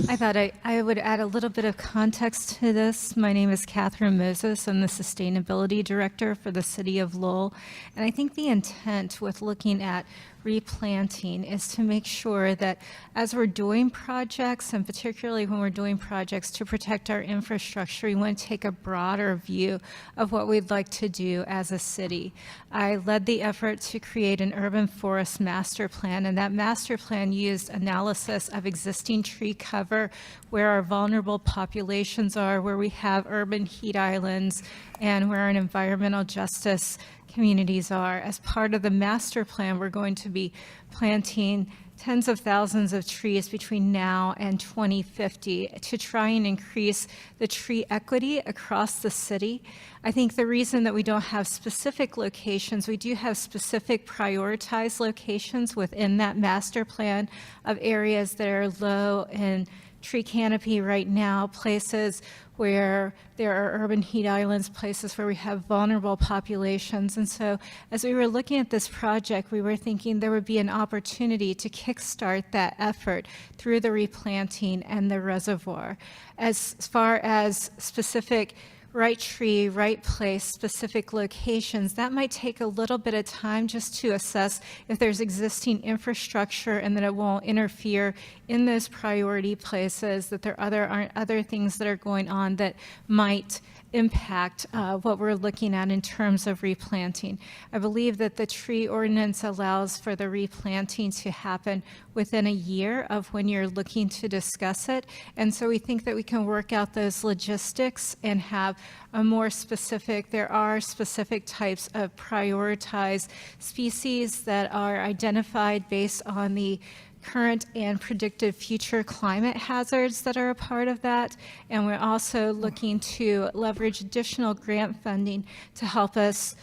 I thought I would add a little bit of context to this. My name is Catherine Moses. I'm the Sustainability Director for the City of Lowell. And I think the intent with looking at replanting is to make sure that as we're doing projects, and particularly when we're doing projects to protect our infrastructure, we want to take a broader view of what we'd like to do as a city. I led the effort to create an urban forest master plan, and that master plan used analysis of existing tree cover, where our vulnerable populations are, where we have urban heat islands, and where our environmental justice communities are. As part of the master plan, we're going to be planting tens of thousands of trees between now and 2050 to try and increase the tree equity across the city. I think the reason that we don't have specific locations, we do have specific prioritized locations within that master plan of areas that are low in tree canopy right now, places where there are urban heat islands, places where we have vulnerable populations. And so as we were looking at this project, we were thinking there would be an opportunity to kickstart that effort through the replanting and the reservoir. As far as specific right tree, right place, specific locations, that might take a little bit of time just to assess if there's existing infrastructure and that it won't interfere in those priority places, that there aren't other things that are going on that might impact what we're looking at in terms of replanting. I believe that the tree ordinance allows for the replanting to happen within a year of when you're looking to discuss it. And so we think that we can work out those logistics and have a more specific, there are specific types of prioritized species that are identified based on the current and predicted future climate hazards that are a part of that. And we're also looking to leverage additional grant funding to help us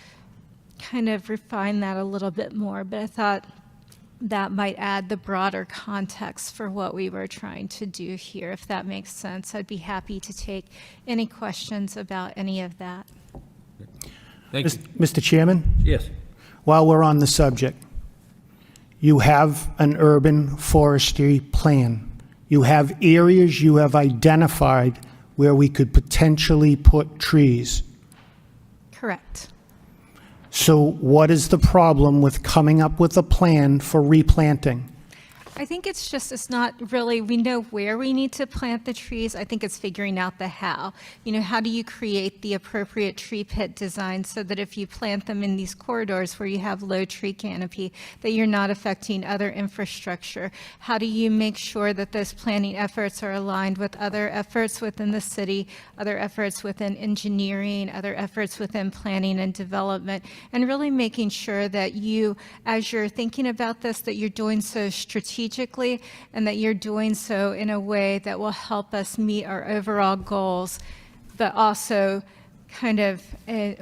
kind of refine that a little bit more. But I thought that might add the broader context for what we were trying to do here, if that makes sense. I'd be happy to take any questions about any of that. Thank you. Mr. Chairman, Yes. while we're on the subject, you have an urban forestry plan. You have areas you have identified where we could potentially put trees. Correct. So what is the problem with coming up with a plan for replanting? I think it's not really, we know where we need to plant the trees. I think it's figuring out the how. You know, how do you create the appropriate tree pit design so that if you plant them in these corridors where you have low tree canopy, that you're not affecting other infrastructure? How do you make sure that those planting efforts are aligned with other efforts within the city, other efforts within engineering, other efforts within planning and development, and really making sure that you, as you're thinking about this, that you're doing so strategically and that you're doing so in a way that will help us meet our overall goals, but also kind of,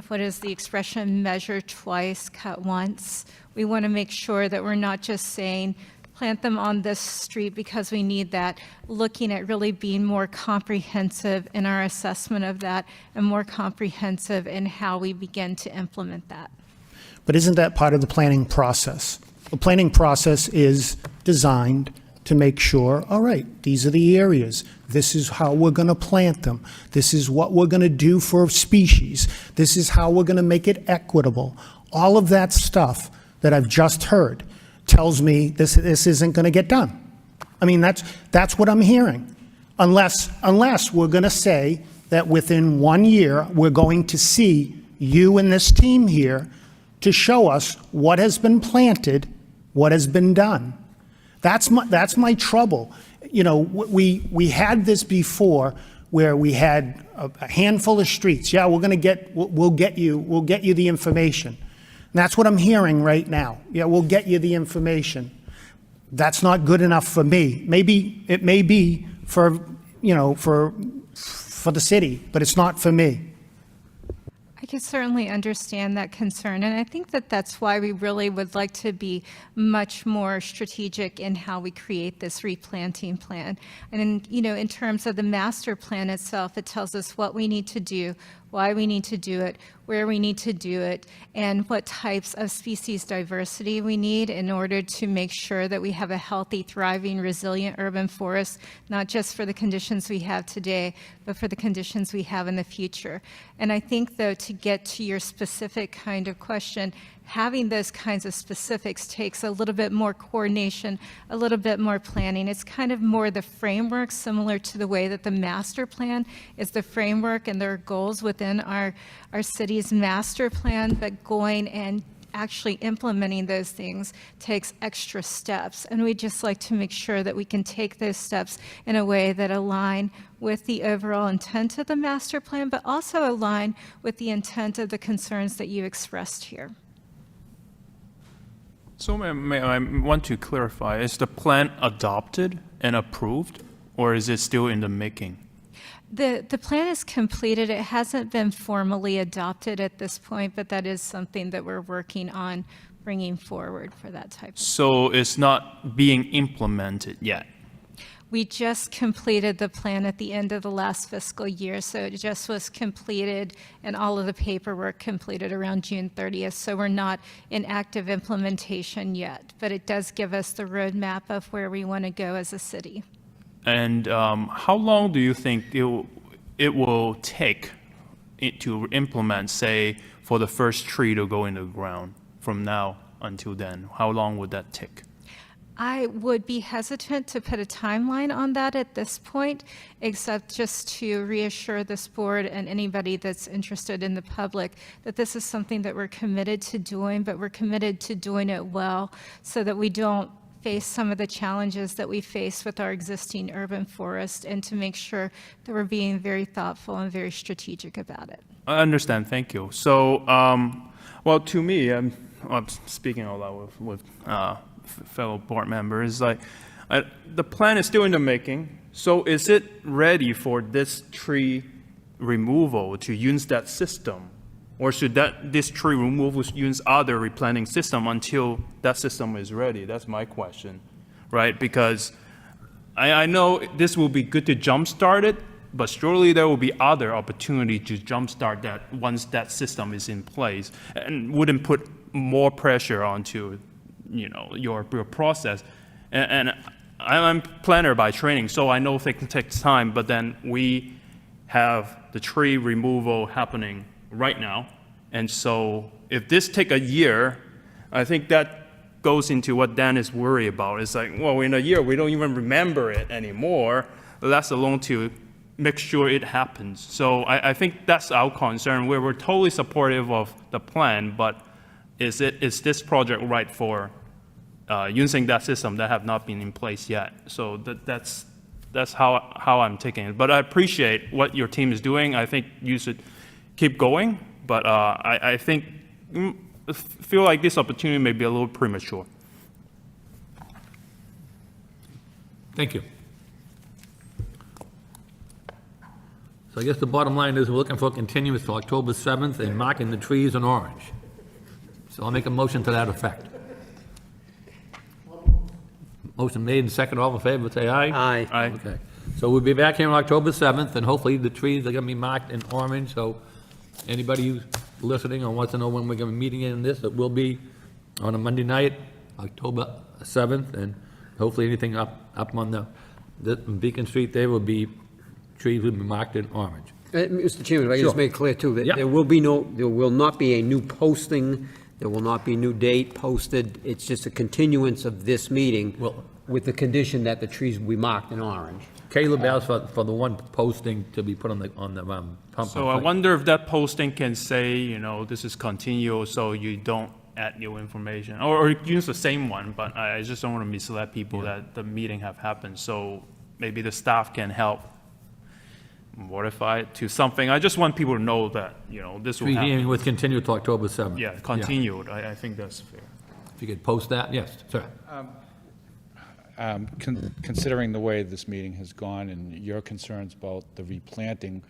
what is the expression, measure twice, cut once. We want to make sure that we're not just saying, plant them on this street because we need that, looking at really being more comprehensive in our assessment of that and more comprehensive in how we begin to implement that. But isn't that part of the planning process? The planning process is designed to make sure, all right, these are the areas. This is how we're going to plant them. This is what we're going to do for species. This is how we're going to make it equitable. All of that stuff that I've just heard tells me this isn't going to get done. I mean, that's what I'm hearing. Unless we're going to say that within 1 year, we're going to see you and this team here to show us what has been planted, what has been done. That's my trouble. You know, we had this before where we had a handful of streets. Yeah, we'll get you the information. And that's what I'm hearing right now. Yeah, we'll get you the information. That's not good enough for me. Maybe it may be for, you know, for the city, but it's not for me. I can certainly understand that concern, and I think that that's why we really would like to be much more strategic in how we create this replanting plan. And in terms of the master plan itself, it tells us what we need to do, why we need to do it, where we need to do it, and what types of species diversity we need in order to make sure that we have a healthy, thriving, resilient urban forest, not just for the conditions we have today, but for the conditions we have in the future. And I think, though, to get to your specific kind of question, having those kinds of specifics takes a little bit more coordination, a little bit more planning. It's kind of more the framework, similar to the way that the master plan is the framework and there are goals within our city's master plan, but going and actually implementing those things takes extra steps. And we'd just like to make sure that we can take those steps in a way that align with the overall intent of the master plan, but also align with the intent of the concerns that you expressed here. So I want to clarify, is the plan adopted and approved, or is it still in the making? The plan is completed. It hasn't been formally adopted at this point, but that is something that we're working on bringing forward for that type of. So it's not being implemented yet? We just completed the plan at the end of the last fiscal year, so it just was completed and all of the paperwork completed around June 30th. So we're not in active implementation yet, but it does give us the roadmap of where we want to go as a city. And how long do you think it will take to implement, say, for the first tree to go in the ground from now until then? How long would that take? I would be hesitant to put a timeline on that at this point, except just to reassure this board and anybody that's interested in the public that this is something that we're committed to doing, but we're committed to doing it well so that we don't face some of the challenges that we face with our existing urban forest, and to make sure that we're being very thoughtful and very strategic about it. I understand, thank you. So, well, to me, I'm speaking out loud with fellow board members, like, the plan is still in the making, so is it ready for this tree removal to use that system? Or should this tree removal use other replanting system until that system is ready? That's my question, right? Because I know this will be good to jumpstart it, but surely there will be other opportunity to jumpstart that once that system is in place, and wouldn't put more pressure onto, your process. And I'm planner by training, so I know it takes time, but then we have the tree removal happening right now. And so if this take a year, I think that goes into what Dan is worried about. It's like, well, in a year, we don't even remember it anymore, let alone to make sure it happens. So I think that's our concern. We're totally supportive of the plan, but is this project right for using that system that have not been in place yet? So that's how I'm taking it. But I appreciate what your team is doing. I think you should keep going. But I feel like this opportunity may be a little premature. Thank you. So I guess the bottom line is we're looking for a continuance to October 7th and marking the trees in orange. So I'll make a motion to that effect. Motion made and second. All in favor, say aye. Aye. Aye. Okay. So we'll be back here on October 7th, and hopefully the trees are going to be marked in orange. So anybody who's listening or wants to know when we're going to be meeting in this, it will be on a Monday night, October 7th, and hopefully anything up on the Beacon Street there will be, trees will be marked in orange. Mr. Chairman, if I can just Sure. make it clear too, that Yeah. there will not be a new posting, there will not be a new date posted. It's just a continuance of this meeting Well- with the condition that the trees will be marked in orange. Caleb asked for the one posting to be put on the pump. So I wonder if that posting can say, this is continual, so you don't add new information, or use the same one, but I just don't want to mislead people that the meeting have happened. So maybe the staff can help modify it to something. I just want people to know that, this will Tree hearing happen. was continued to October 7th. Yeah, continued. I think that's fair. If you could post that, yes, sir. Considering the way this meeting has gone and your concerns about the replanting,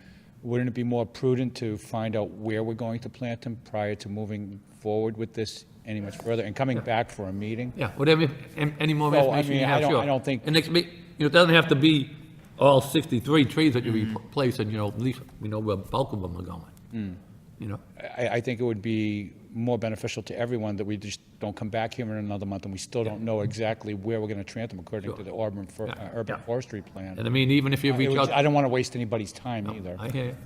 wouldn't it be more prudent to find out where we're going to plant them prior to moving forward with this any much further and coming back for a meeting? Yeah, whatever, any more Well, I information you mean, have, sure. I don't think- And next it doesn't have to be all 63 trees that you replace, and, at least we know where bulk of them are going. I think it would be more beneficial to everyone that we just don't come back here in another month and we still don't know exactly where we're going to plant them according to the urban Yeah. forestry plan. And I mean, even if you reach out. I don't want to waste anybody's time either. I hear you,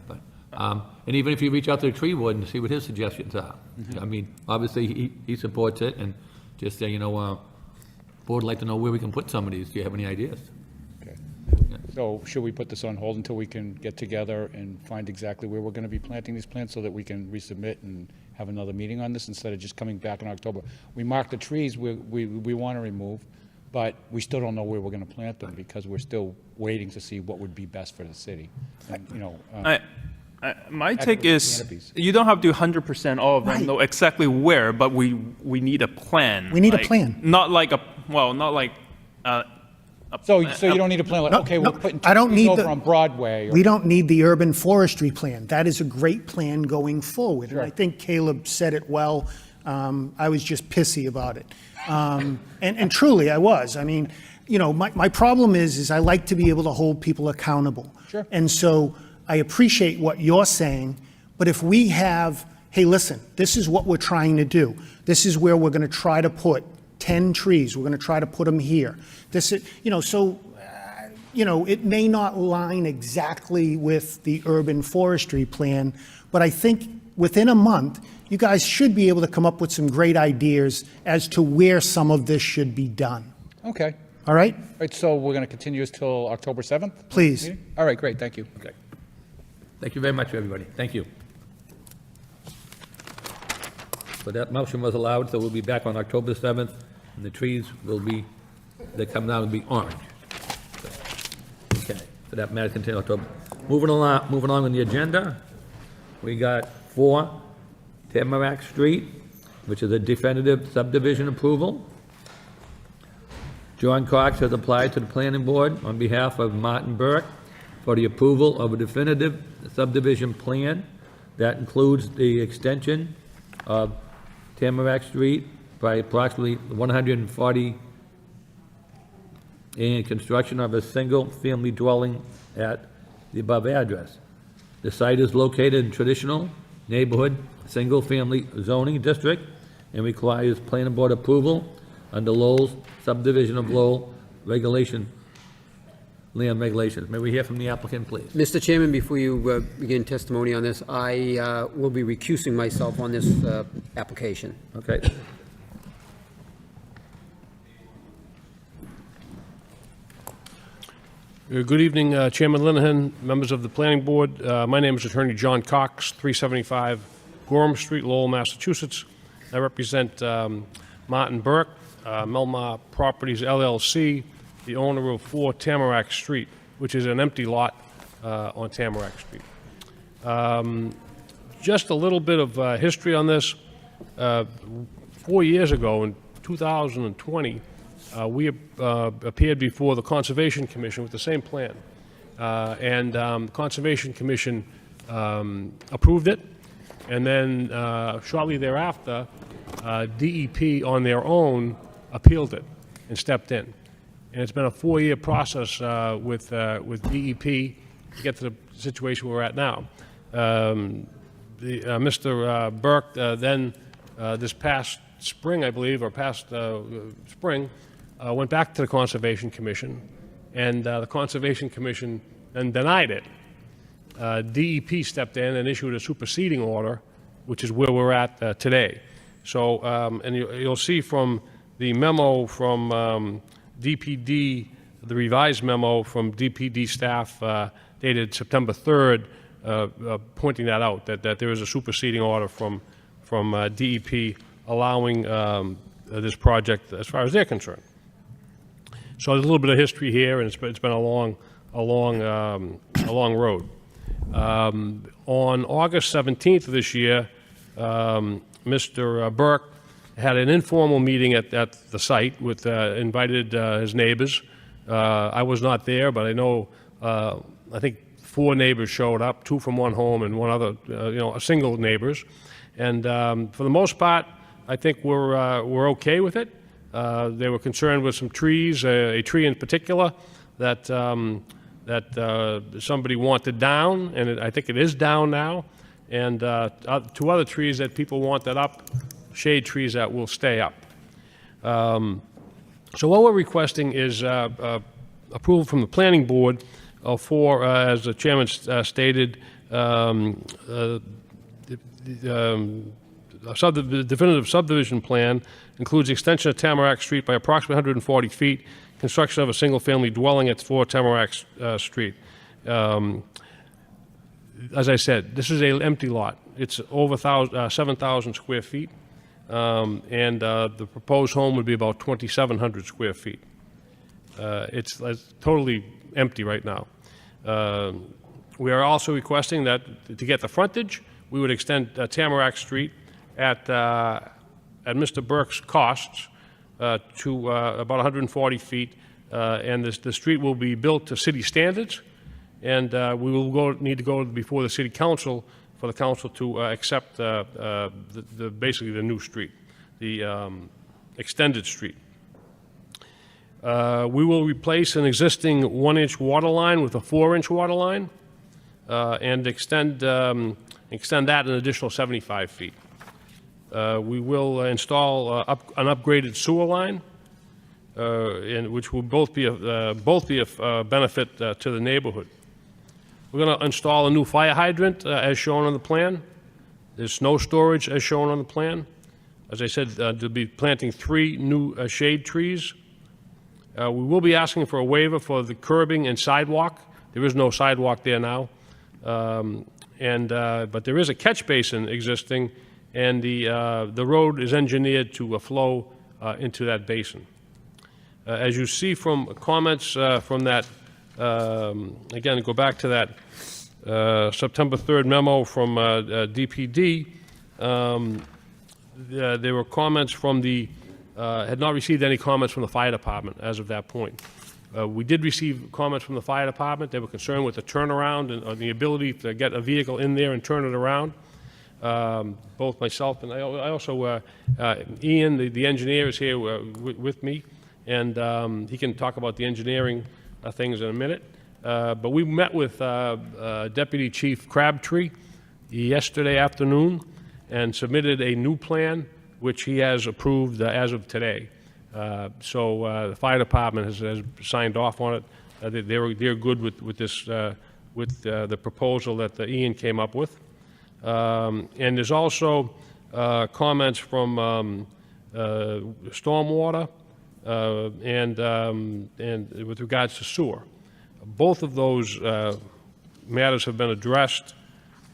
And even if you reach out to the tree warden and see what his suggestions are. I mean, obviously, he supports it, and just say, board would like to know where we can put some of these. Do you have any ideas? Okay. So should we put this on hold until we can get together and find exactly where we're going to be planting these plants so that we can resubmit and have another meeting on this instead of just coming back in October? We marked the trees we want to remove, but we still don't know where we're going to plant them because we're still waiting to see what would be best for the city. And, My take is, canopies. you don't have to do 100% all of them, Right. know exactly where, but we need a plan. We need a Like, plan. Not like So you don't need a plan, like, No, okay, no, we're putting I don't trees need over the- on Broadway. We don't need the urban forestry plan. That is a great plan going forward. And I Sure. think Caleb said it well. I was just pissy about it. And truly, I was. I mean, my problem is I like to be able to hold people accountable. Sure. And so I appreciate what you're saying, but if we have, hey, listen, this is what we're trying to do. This is where we're going to try to put 10 trees. We're going to try to put them here. This is, it may not line exactly with the urban forestry plan, but I think within a month, you guys should be able to come up with some great ideas as to where some of this should be done. Okay. All right? All right, so we're going to continue this till October 7th? Please. Meeting? All right, great, thank you. Okay. Thank you very much, everybody. Thank you. So that motion was allowed, so we'll be back on October 7th, and the trees they come down and be orange. Okay, so that matter continue October. Moving on with the agenda, we got 4 Tamarack Street, which is a definitive subdivision approval. John Cox has applied to the planning board on behalf of Martin Burke for the approval of a definitive subdivision plan that includes the extension of Tamarack Street by approximately 140 and construction of a single-family dwelling at the above address. The site is located in traditional neighborhood, single-family zoning district and requires planning board approval under Lowell's subdivision of Lowell land regulations. May we hear from the applicant, please? Mr. Chairman, before you begin testimony on this, I will be recusing myself on this application. Okay. Good evening, Chairman Linehan, members of the Planning Board. My name is Attorney John Cox, 375 Gorham Street, Lowell, Massachusetts. I represent Martin Burke, Melmar Properties LLC, the owner of 4 Tamarack Street, which is an empty lot on Tamarack Street. Just a little bit of history on this. 4 years ago, in 2020, we appeared before the Conservation Commission with the same plan. And the Conservation Commission approved it. And then shortly thereafter, DEP on their own appealed it and stepped in. And it's been a 4-year process with DEP to get to the situation we're at now. Mr. Burke then, this past spring, I believe, or past spring, went back to the Conservation Commission, and the Conservation Commission then denied it. DEP stepped in and issued a superseding order, which is where we're at today. So, and you'll see from the memo from DPD, the revised memo from DPD staff dated September 3rd, pointing that out, that there is a superseding order from DEP allowing this project as far as they're concerned. So there's a little bit of history here, and it's been a long road. On August 17th of this year, Mr. Burke had an informal meeting at the site with invited his neighbors. I was not there, but I know I think 4 neighbors showed up, 2 from one home and 1 other, single neighbors. And for the most part, I think we're okay with it. They were concerned with some trees, a tree in particular that somebody wanted down, and I think it is down now, and 2 other trees that people wanted up, shade trees that will stay up. So what we're requesting is approval from the Planning Board for, as the Chairman stated, The definitive subdivision plan includes extension of Tamarack Street by approximately 140 feet, construction of a single-family dwelling at 4 Tamarack Street. As I said, this is an empty lot. It's over 7,000 square feet, and the proposed home would be about 2,700 square feet. It's totally empty right now. We are also requesting that to get the frontage, we would extend Tamarack Street at Mr. Burke's costs to about 140 feet, and the street will be built to city standards, and we will need to go before the city council for the council to accept basically the new street, the extended street. We will replace an existing 1-inch water line with a 4-inch water line and extend that an additional 75 feet. We will install an upgraded sewer line, which will both be a benefit to the neighborhood. We're going to install a new fire hydrant as shown on the plan. There's snow storage as shown on the plan. As I said, they'll be planting 3 new shade trees. We will be asking for a waiver for the curbing and sidewalk. There is no sidewalk there now. But there is a catch basin existing, and the road is engineered to flow into that basin. As you see from comments from that, again, go back to that September 3rd memo from DPD, there were comments from had not received any comments from the fire department as of that point. We did receive comments from the fire department. They were concerned with the turnaround and the ability to get a vehicle in there and turn it around. Both myself and I also, Ian, the engineer, is here with me, and he can talk about the engineering things in a minute. But we met with Deputy Chief Crabtree yesterday afternoon and submitted a new plan, which he has approved as of today. So the fire department has signed off on it. They're good with this with the proposal that Ian came up with. And there's also comments from stormwater and with regards to sewer. Both of those matters have been addressed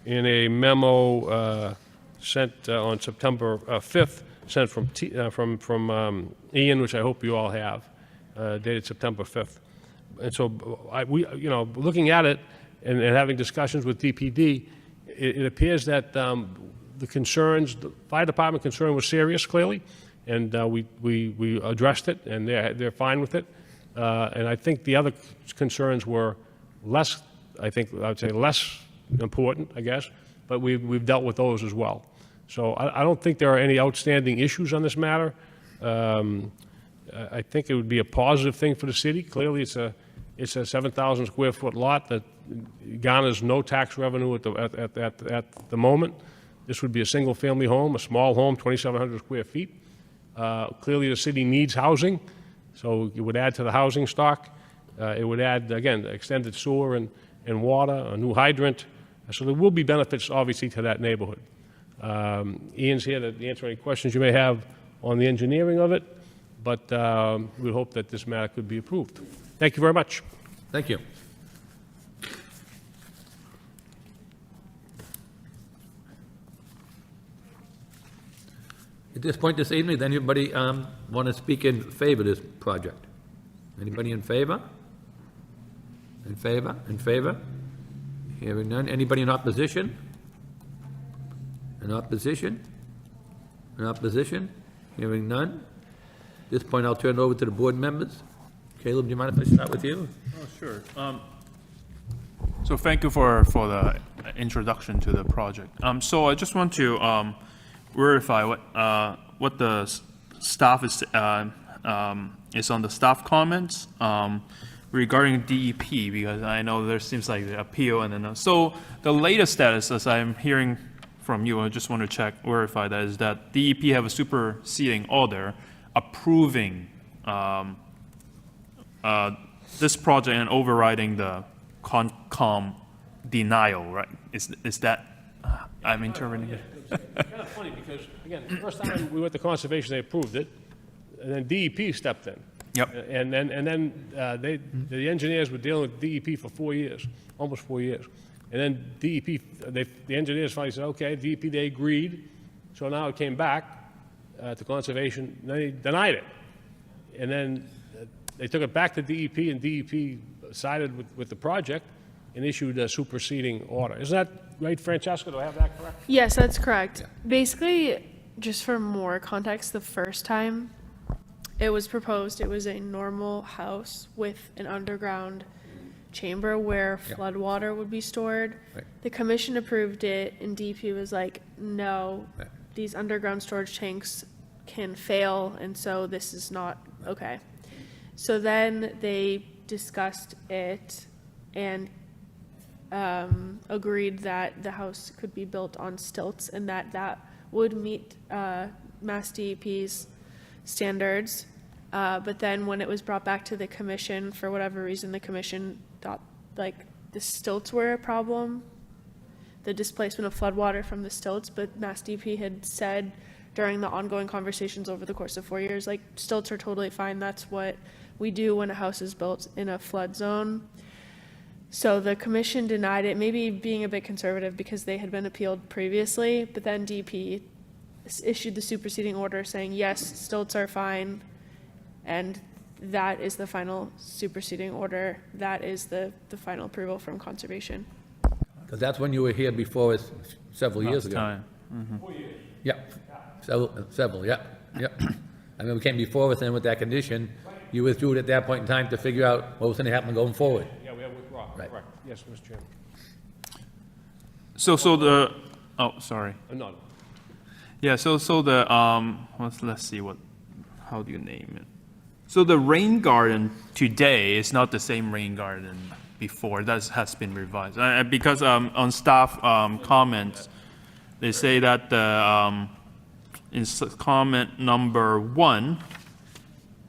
in a memo sent on September 5th, sent from Ian, which I hope you all have, dated September 5th. And so looking at it and having discussions with DPD, it appears that the fire department concern was serious, clearly, and we addressed it, and they're fine with it. And I think the other concerns were less, I would say less important, I guess, but we've dealt with those as well. So I don't think there are any outstanding issues on this matter. I think it would be a positive thing for the city. Clearly, it's a 7,000 square foot lot that garners no tax revenue at the moment. This would be a single family home, a small home, 2,700 square feet. Clearly, the city needs housing, so it would add to the housing stock. It would add, again, extended sewer and water, a new hydrant. So there will be benefits, obviously, to that neighborhood. Ian's here to answer any questions you may have on the engineering of it, but we hope that this matter could be approved. Thank you very much. Thank you. At this point this evening, does anybody want to speak in favor of this project? Anybody in favor? In favor? In favor? Hearing none. Anybody in opposition? In opposition? In opposition? Hearing none. At this point, I'll turn it over to the board members. Caleb, do you mind if I start with you? Oh, sure. So thank you for the introduction to the project. So I just want to verify what the staff is on the staff comments regarding DEP, because I know there seems like the appeal and then so the latest status, as I'm hearing from you, I just want to verify that, is that DEP have a superseding order approving this project and overriding the Concom denial, right? Is that, I'm interpreting it? Kind of funny, because, again, the first time we went to conservation, they approved it, and then DEP stepped in. Yep. And then the engineers were dealing with DEP for 4 years, almost 4 years. And then DEP, the engineers finally said, okay, DEP, they agreed, so now it came back to conservation, and they denied it. And then they took it back to DEP, and DEP sided with the project and issued a superseding order. Isn't that right, Francesca? Do I have that correct? Yes, that's correct. Basically, just for more context, the first time it was proposed, it was a normal house with an underground chamber where flood water would be stored. Right. The commission approved it, and DP was like, no, Right. these underground storage tanks can fail, and so this is not okay. So then they discussed it and agreed that the house could be built on stilts and that would meet Mass DEP's standards. But then when it was brought back to the commission, for whatever reason, the commission thought like the stilts were a problem, the displacement of floodwater from the stilts, but Mass DEP had said during the ongoing conversations over the course of 4 years, like, stilts are totally fine. That's what we do when a house is built in a flood zone. So the commission denied it, maybe being a bit conservative because they had been appealed previously, but then DP issued the superseding order saying, yes, stilts are fine, and that is the final superseding order. That is the final approval from conservation. Because that's when you were here before us several years Last ago. time. Yeah, several, yeah. I mean, we came before us, and with that condition, you withdrew it at that point in time to figure out what was going to happen going forward. Yeah, we have withdrawn, Right. correct. Yes, Mr. Chairman. So the, oh, sorry. No. Yeah, so the, let's see how do you name it? So the rain garden today is not the same rain garden before, that has been revised. Because on staff comments, they say that the, in comment number 1,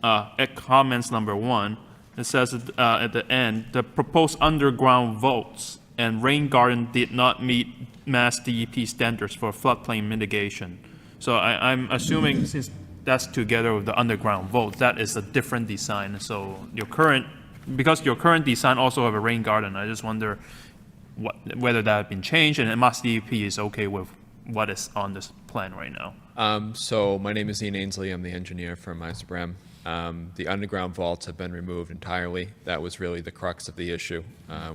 at comments number 1, it says at the end, the proposed underground vaults and rain garden did not meet Mass DEP standards for floodplain mitigation. So I'm assuming since that's together with the underground vault, that is a different design. So because your current design also have a rain garden, I just wonder whether that had been changed, and Mass DEP is okay with what is on this plan right now. So my name is Ian Ainsley. I'm the engineer for Meister-Brem. The underground vaults have been removed entirely. That was really the crux of the issue.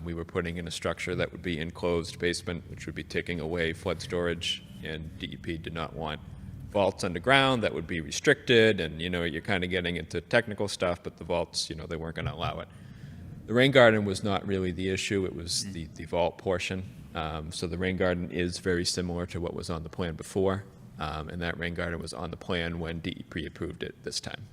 We were putting in a structure that would be enclosed basement, which would be taking away flood storage, and DEP did not want vaults underground that would be restricted, and you're kind of getting into technical stuff, but the vaults, they weren't going to allow it. The rain garden was not really the issue. It was the vault portion. So the rain garden is very similar to what was on the plan before, and that rain garden was on the plan when DEP approved it this time.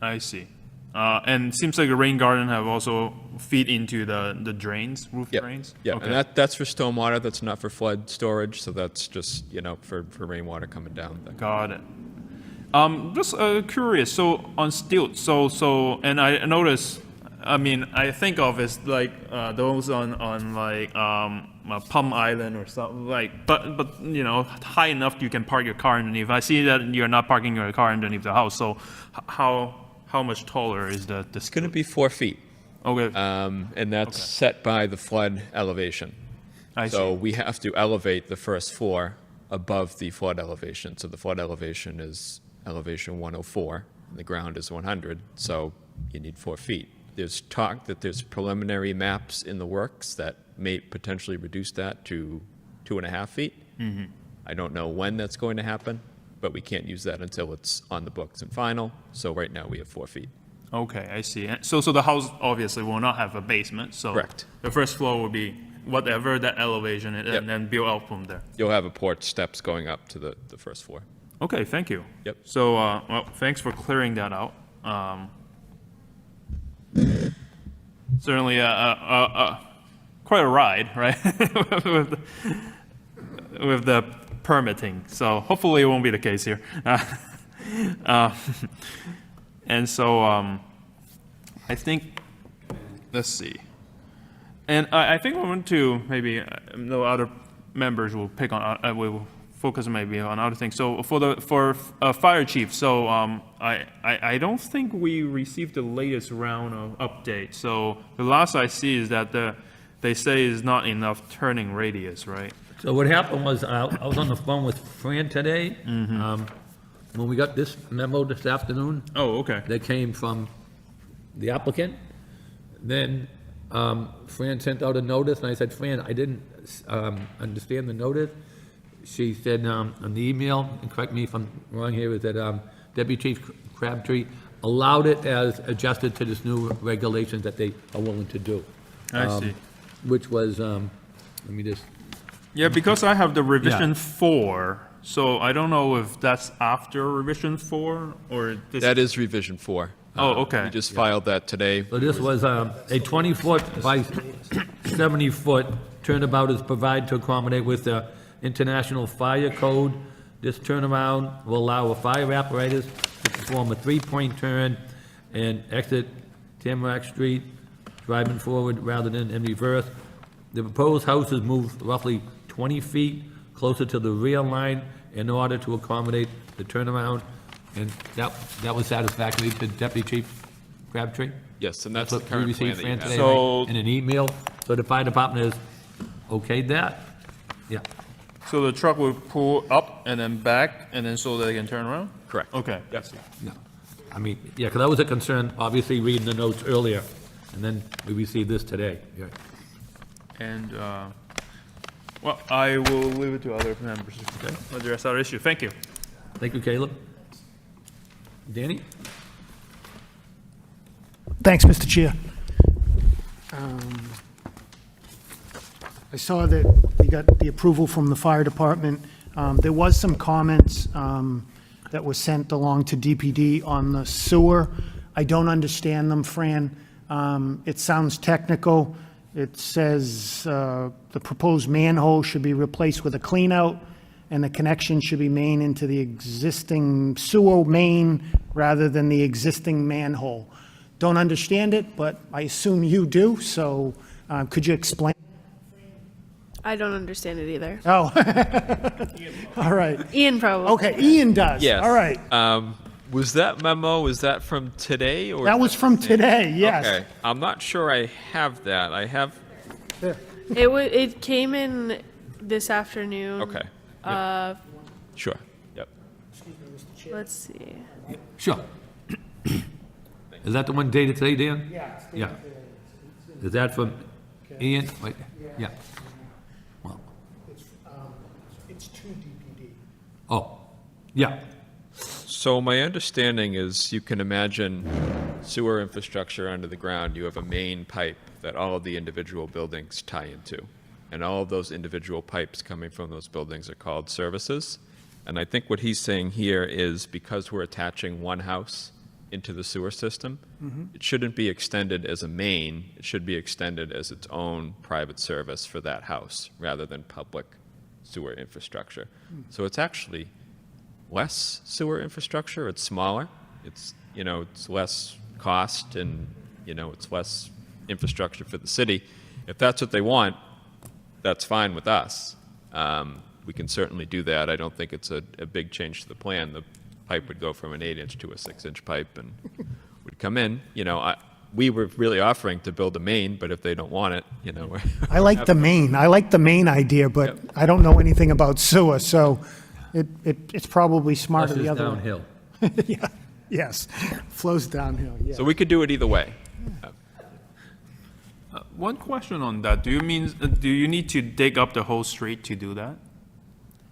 I see. And it seems like the rain garden have also feed into the drains, roof drains? Yeah, Okay. and that's for stormwater. That's not for flood storage, so that's just, for rainwater coming down. Got it. Just curious, so on stilts, and I noticed, I mean, I think of as like those on like Palm Island or something like, but high enough you can park your car underneath. I see that you're not parking your car underneath the house, so how much taller is the It's going to be 4 feet. Okay. And that's set by the flood elevation. So we have to elevate the first floor above the flood elevation. So the flood elevation is elevation 104, and the ground is 100, so you need 4 feet. There's talk that there's preliminary maps in the works that may potentially reduce that to 2.5 feet. Mm-hmm. I don't know when that's going to happen, but we can't use that until it's on the books and final. So right now we have 4 feet. Okay, I see. So the house obviously will not have a basement, so Correct. the first floor will be whatever that elevation is, Yep. and then build out from there. You'll have a porch steps going up to the first floor. Okay, thank you. Yep. So, well, thanks for clearing that out. Certainly, quite a ride, right? with the permitting. So hopefully it won't be the case here. And so, I think, let's see. And I think we want to, maybe, no other members will pick on, will focus maybe on other things. So for fire chief, so I don't think we received the latest round of updates. So the last I see is that they say is not enough turning radius, right? So what happened was, I was on the phone with Fran today. When we got this memo this afternoon. Oh, okay. That came from the applicant. Then Fran sent out a notice, and I said, Fran, I didn't understand the notice. She said on the email, and correct me if I'm wrong here, is that Deputy Chief Crabtree allowed it as adjusted to this new regulations that they are willing to do. I see. Which was, let me just, Yeah, because I have the revision 4, so I don't know if that's after revision 4 or this. That is revision 4. Oh, okay. We just filed that today. so this was a 20-foot by 70-foot turnabout is provided to accommodate with the International Fire Code. This turnaround will allow a fire apparatus to perform a 3-point turn and exit Tamarack Street, driving forward rather than in reverse. The proposed house is moved roughly 20 feet closer to the rear line in order to accommodate the turnaround, and that was satisfactory to Deputy Chief Crabtree? Yes, and that's the What we current plan received, that you Fran, have. today, So- right, in an email, so the fire department has okayed that? Yeah. So the truck will pull up and then back, and then so they can turn around? Correct. Okay. Yes. Yeah, I mean, yeah, because that was a concern, obviously, reading the notes earlier, and then we received this today. Yeah. And, well, I will leave it to other members to address our issue. Thank you. Thank you, Caleb. Danny? Thanks, Mr. Chair. I saw that we got the approval from the fire department. There was some comments that were sent along to DPD on the sewer. I don't understand them, Fran. It sounds technical. It says the proposed manhole should be replaced with a cleanout, and the connection should be made into the existing sewer main rather than the existing manhole. Don't understand it, but I assume you do, so could you explain? I don't understand it either. Oh, all right. Ian probably. Okay, Ian does. Yes. All right. Was that memo, was that from today or? That was from today, yes. Okay, I'm not sure I have that. I have, It came in this afternoon. okay. Sure, yep. Let's see. Sure. Is that the one dated today, Dan? Yeah. Yeah. Is that from Ian? Wait, yeah. Well, It's to DPD. oh, yeah. So my understanding is you can imagine sewer infrastructure under the ground. You have a main pipe that all of the individual buildings tie into. And all of those individual pipes coming from those buildings are called services. And I think what he's saying here is because we're attaching one house into the sewer system, it shouldn't be extended as a main. It should be extended as its own private service for that house rather than public sewer infrastructure. So it's actually less sewer infrastructure. It's smaller. It's, it's less cost and, it's less infrastructure for the city. If that's what they want, that's fine with us. We can certainly do that. I don't think it's a big change to the plan. The pipe would go from an 8-inch to a 6-inch pipe and would come in. We were really offering to build a main, but if they don't want it, we're I like the main. I like the main idea, but I don't know anything about sewer, so it's probably smarter Plus the is other way. downhill. Yeah, yes, flows downhill, yeah. So we could do it either way. One question on that. Do you need to dig up the whole street to do that?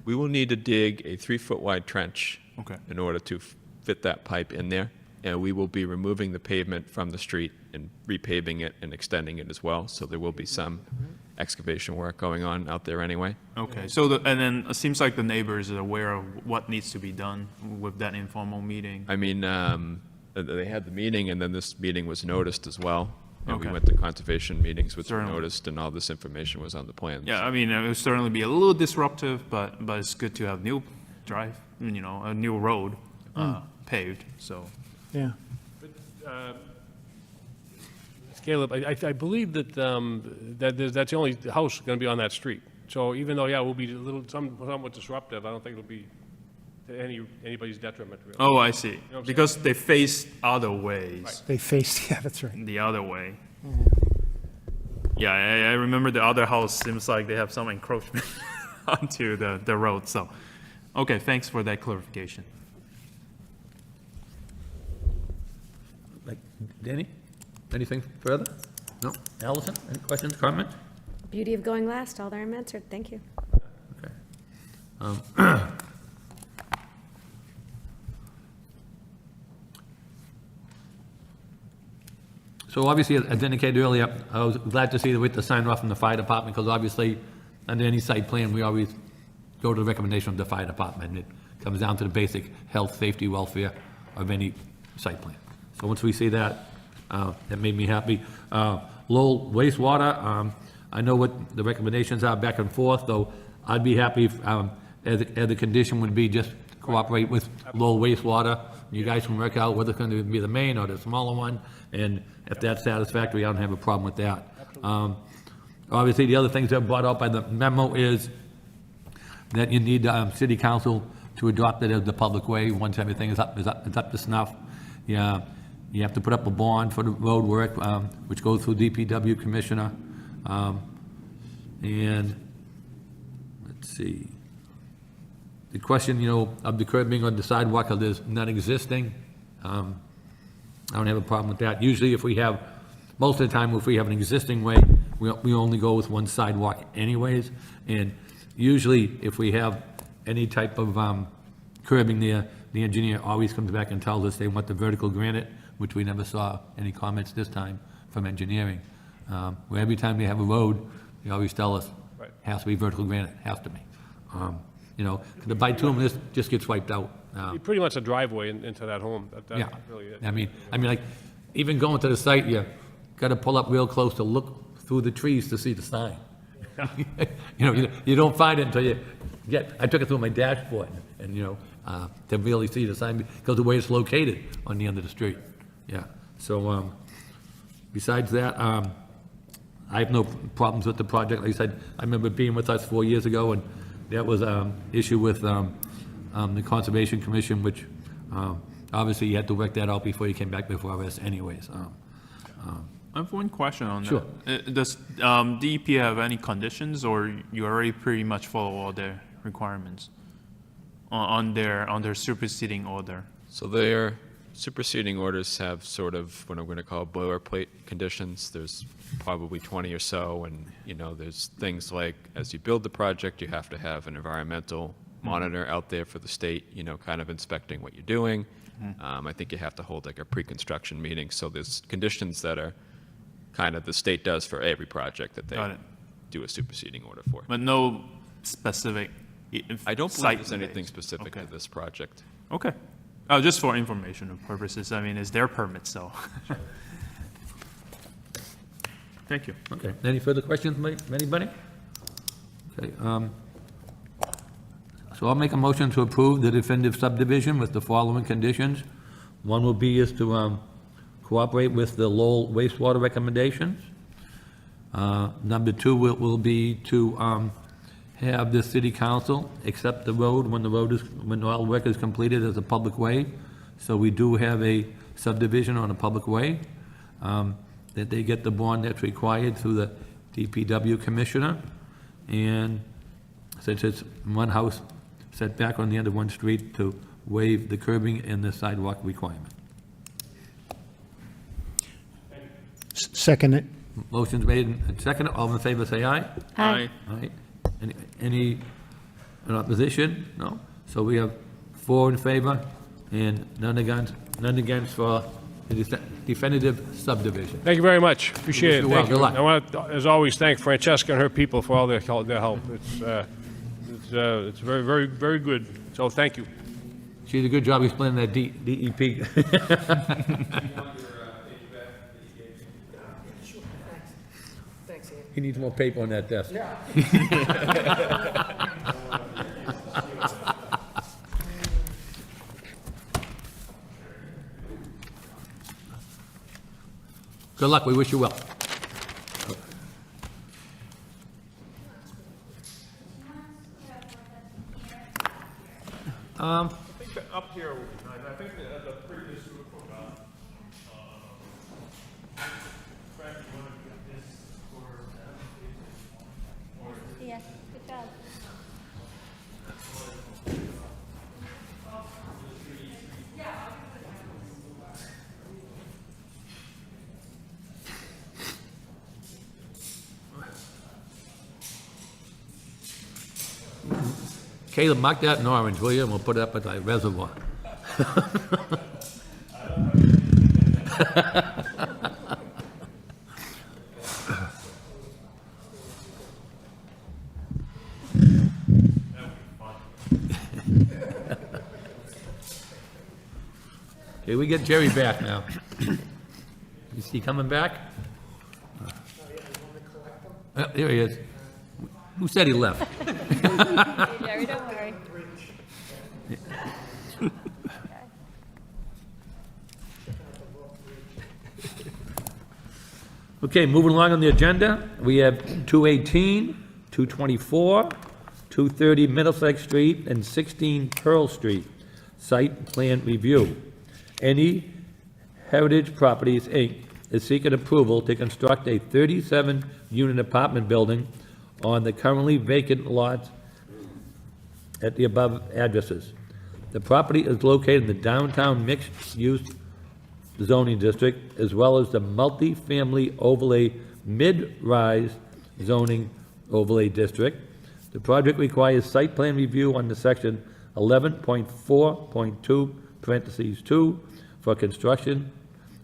We will need to dig a 3-foot wide trench Okay. in order to fit that pipe in there. And we will be removing the pavement from the street and repaving it and extending it as well. So there will be some excavation work going on out there anyway. Okay, so and then it seems like the neighbors are aware of what needs to be done with that informal meeting. I mean, they had the meeting and then this meeting was noticed as well. And we Okay. went to conservation meetings which were Certainly. noticed and all this information was on the plans. Yeah, I mean, it would certainly be a little disruptive, but it's good to have new drive, a new road paved, so. Yeah. Caleb, I believe that, that's the only house going to be on that street. So even though, yeah, it will be a little, somewhat disruptive, I don't think it'll be to anybody's detriment, really. Oh, I see. what I'm saying? Because they face other ways. They faced, yeah, that's right. The other way. Yeah, I remember the other house seems like they have some encroachment onto the road, so. Okay, thanks for that clarification. Like, Danny, anything further? No? Allison, any questions, comments? Beauty of going last, all there I'm answered. Thank you. Okay. So obviously, as indicated earlier, I was glad to see that with the sign off from the fire department, because obviously, under any site plan, we always go to the recommendation of the fire department. It comes down to the basic health, safety, welfare of any site plan. So once we see that, that made me happy. Lowell wastewater, I know what the recommendations are back and forth, though I'd be happy if, as a condition would be just cooperate with Lowell wastewater. You guys can work out whether it's going to be the main or the smaller one, and if that's satisfactory, I don't have a problem with that. Obviously, the other things that are brought up by the memo is that you need city council to adopt it as the public way once everything is up to snuff. Yeah, you have to put up a bond for the road work, which goes through DPW commissioner. And let's see. The question, of the curbing on the sidewalk, if there's none existing, I don't have a problem with that. Usually if we have, most of the time, if we have an existing way, we only go with one sidewalk anyways. And usually if we have any type of curbing there, the engineer always comes back and tells us they want the vertical granite, which we never saw any comments this time from engineering. Where every time they have a road, they always tell us, has to be vertical granite, has to be. The bituminous just gets wiped out. Pretty much a driveway into that home. That's Yeah, really it. I mean, like, even going to the site, you gotta pull up real close to look through the trees to see the sign. You don't find it until you I took it through my dashboard, and, to really see the sign, because of the way it's located on the end of the street. Yeah, so, besides that, I have no problems with the project. Like I said, I remember being with us 4 years ago, and that was issue with the Conservation Commission, which obviously you had to work that out before you came back before us anyways. I have one question on that. Sure. Does DEP have any conditions, or you already pretty much follow all their requirements on their superseding order? So their superseding orders have sort of what I'm going to call boilerplate conditions. There's probably 20 or so, and there's things like as you build the project, you have to have an environmental monitor out there for the state, kind of inspecting what you're doing. I think you have to hold like a pre-construction meeting. So there's conditions that are kind of the state does for every project that they do a superseding order for. But no specific I don't believe site there's anything dates. specific Okay. to this project. Okay. Oh, just for informational purposes. I mean, it's their permit, so. Thank you. Okay, any further questions from anybody? Okay, so I'll make a motion to approve the definitive subdivision with the following conditions. One will be is to cooperate with the Lowell wastewater recommendations. Number two will be to have the city council accept the road when all work is completed as a public way. So we do have a subdivision on a public way, that they get the bond that's required through the DPW commissioner. And since it's one house set back on the end of one street, to waive the curbing and the sidewalk requirement. Second it. Motion's made and seconded. All in favor, say aye. Aye. Aye. Any in opposition? No? So we have 4 in favor and none against for the definitive subdivision. Thank you very much. Appreciate it. you well. Thank you. Good luck. I want to, as always, thank Francesca and her people for all their help. It's very, very, very good. So thank you. She did a good job explaining that DEP. He needs more paper on that desk. Good luck, we wish you well. I think that up here would be nice. I think the previous group Yeah, good job. Caleb, mark that in orange, will you? And we'll put it up at the reservoir. Okay, we get Jerry back now. Is he coming back? There he is. Who said he left? Jerry, don't worry. Okay, moving along on the agenda, we have 218, 224, 230 Middlesex Street, and 16 Pearl Street, site plan review. Any Heritage Properties, Inc. is seeking approval to construct a 37-unit apartment building on the currently vacant lots at the above addresses. The property is located in the downtown mixed-use zoning district, as well as the multi-family overlay mid-rise zoning overlay district. The project requires site plan review under section 11.4.2, parentheses 2, for construction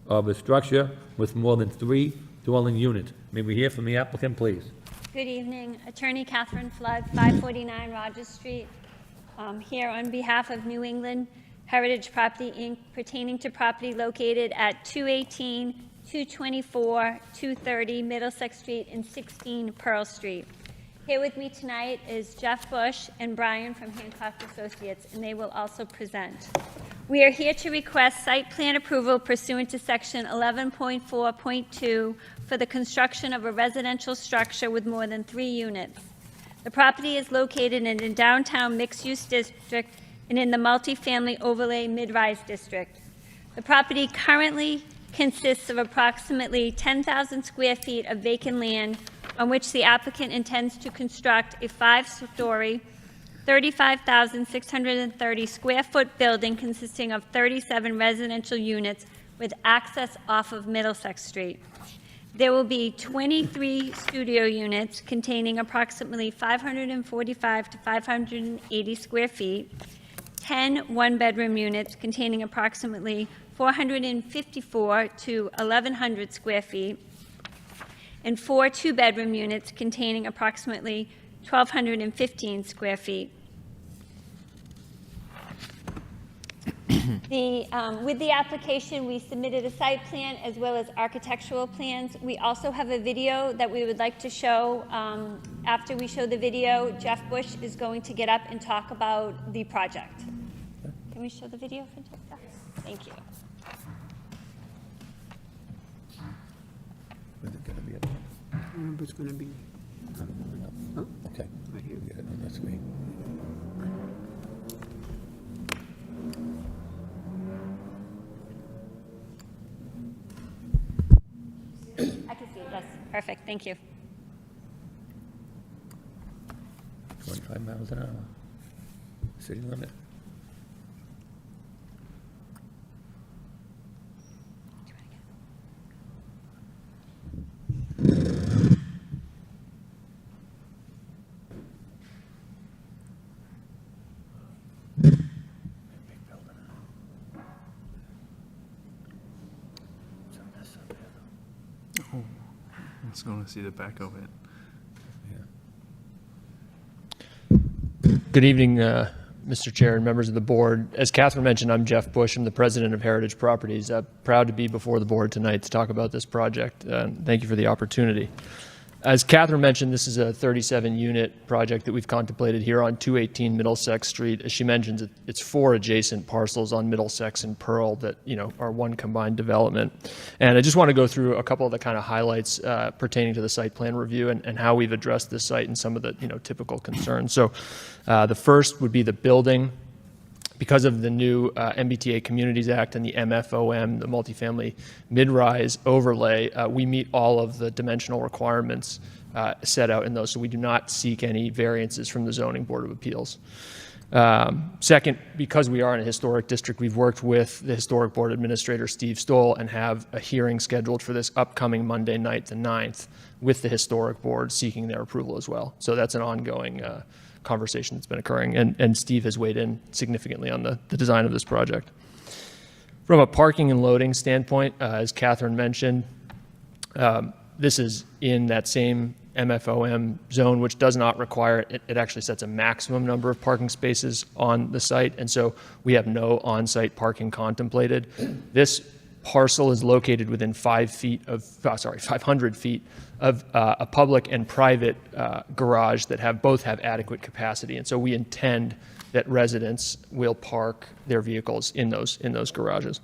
of a structure with more than 3 dwelling units. May we hear from the applicant, please? Good evening. Attorney Catherine Flood, 549 Rogers Street, here on behalf of New England Heritage Property, Inc., pertaining to property located at 218, 224, 230 Middlesex Street and 16 Pearl Street. Here with me tonight is Jeff Bush and Brian from Hancock Associates, and they will also present. We are here to request site plan approval pursuant to section 11.4.2 for the construction of a residential structure with more than 3 units. The property is located in a downtown mixed-use district and in the multifamily overlay mid-rise district. The property currently consists of approximately 10,000 square feet of vacant land on which the applicant intends to construct a 5-story, 35,630 square foot building consisting of 37 residential units with access off of Middlesex Street. There will be 23 studio units containing approximately 545 to 580 square feet, 10 one-bedroom units containing approximately 454 to 1,100 square feet, and 4 two-bedroom units containing approximately 1,215 square feet. With the application, we submitted a site plan as well as architectural plans. We also have a video that we would like to show. After we show the video, Jeff Bush is going to get up and talk about the project. Can we show the video for Jeff? Thank you. It's going to be, Okay. right here. Get it on the screen. I can see it, yes. Perfect, thank you. 25 miles an hour. City limit. I was going to see the back of it. Good evening, Mr. Chair and members of the board. As Catherine mentioned, I'm Jeff Bush. I'm the president of Heritage Properties. Proud to be before the board tonight to talk about this project. Thank you for the opportunity. As Catherine mentioned, this is a 37-unit project that we've contemplated here on 218 Middlesex Street. As she mentions, it's 4 adjacent parcels on Middlesex and Pearl that, are one combined development. And I just want to go through a couple of the kind of highlights pertaining to the site plan review and how we've addressed this site and some of the, typical concerns. So the first would be the building. Because of the new MBTA Communities Act and the MFOM, the multifamily mid-rise overlay, we meet all of the dimensional requirements set out in those, so we do not seek any variances from the Zoning Board of Appeals. Second, because we are in a historic district, we've worked with the Historic Board Administrator, Steve Stoll, and have a hearing scheduled for this upcoming Monday night, the 9th, with the Historic Board seeking their approval as well. So that's an ongoing conversation that's been occurring, and Steve has weighed in significantly on the design of this project. From a parking and loading standpoint, as Catherine mentioned, this is in that same MFOM zone, which does not require, it actually sets a maximum number of parking spaces on the site, and so we have no on-site parking contemplated. This parcel is located within 500 feet of a public and private garage that both have adequate capacity, and so we intend that residents will park their vehicles in those garages.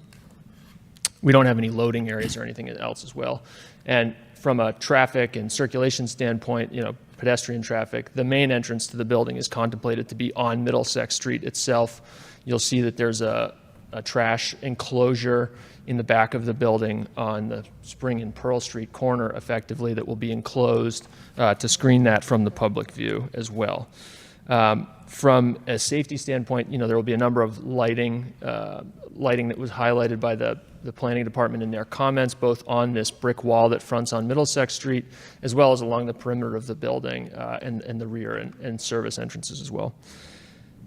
We don't have any loading areas or anything else as well. And from a traffic and circulation standpoint, pedestrian traffic, the main entrance to the building is contemplated to be on Middlesex Street itself. You'll see that there's a trash enclosure in the back of the building on the Spring and Pearl Street corner, effectively, that will be enclosed to screen that from the public view as well. From a safety standpoint, there will be a number of lighting that was highlighted by the planning department in their comments, both on this brick wall that fronts on Middlesex Street, as well as along the perimeter of the building and the rear and service entrances as well.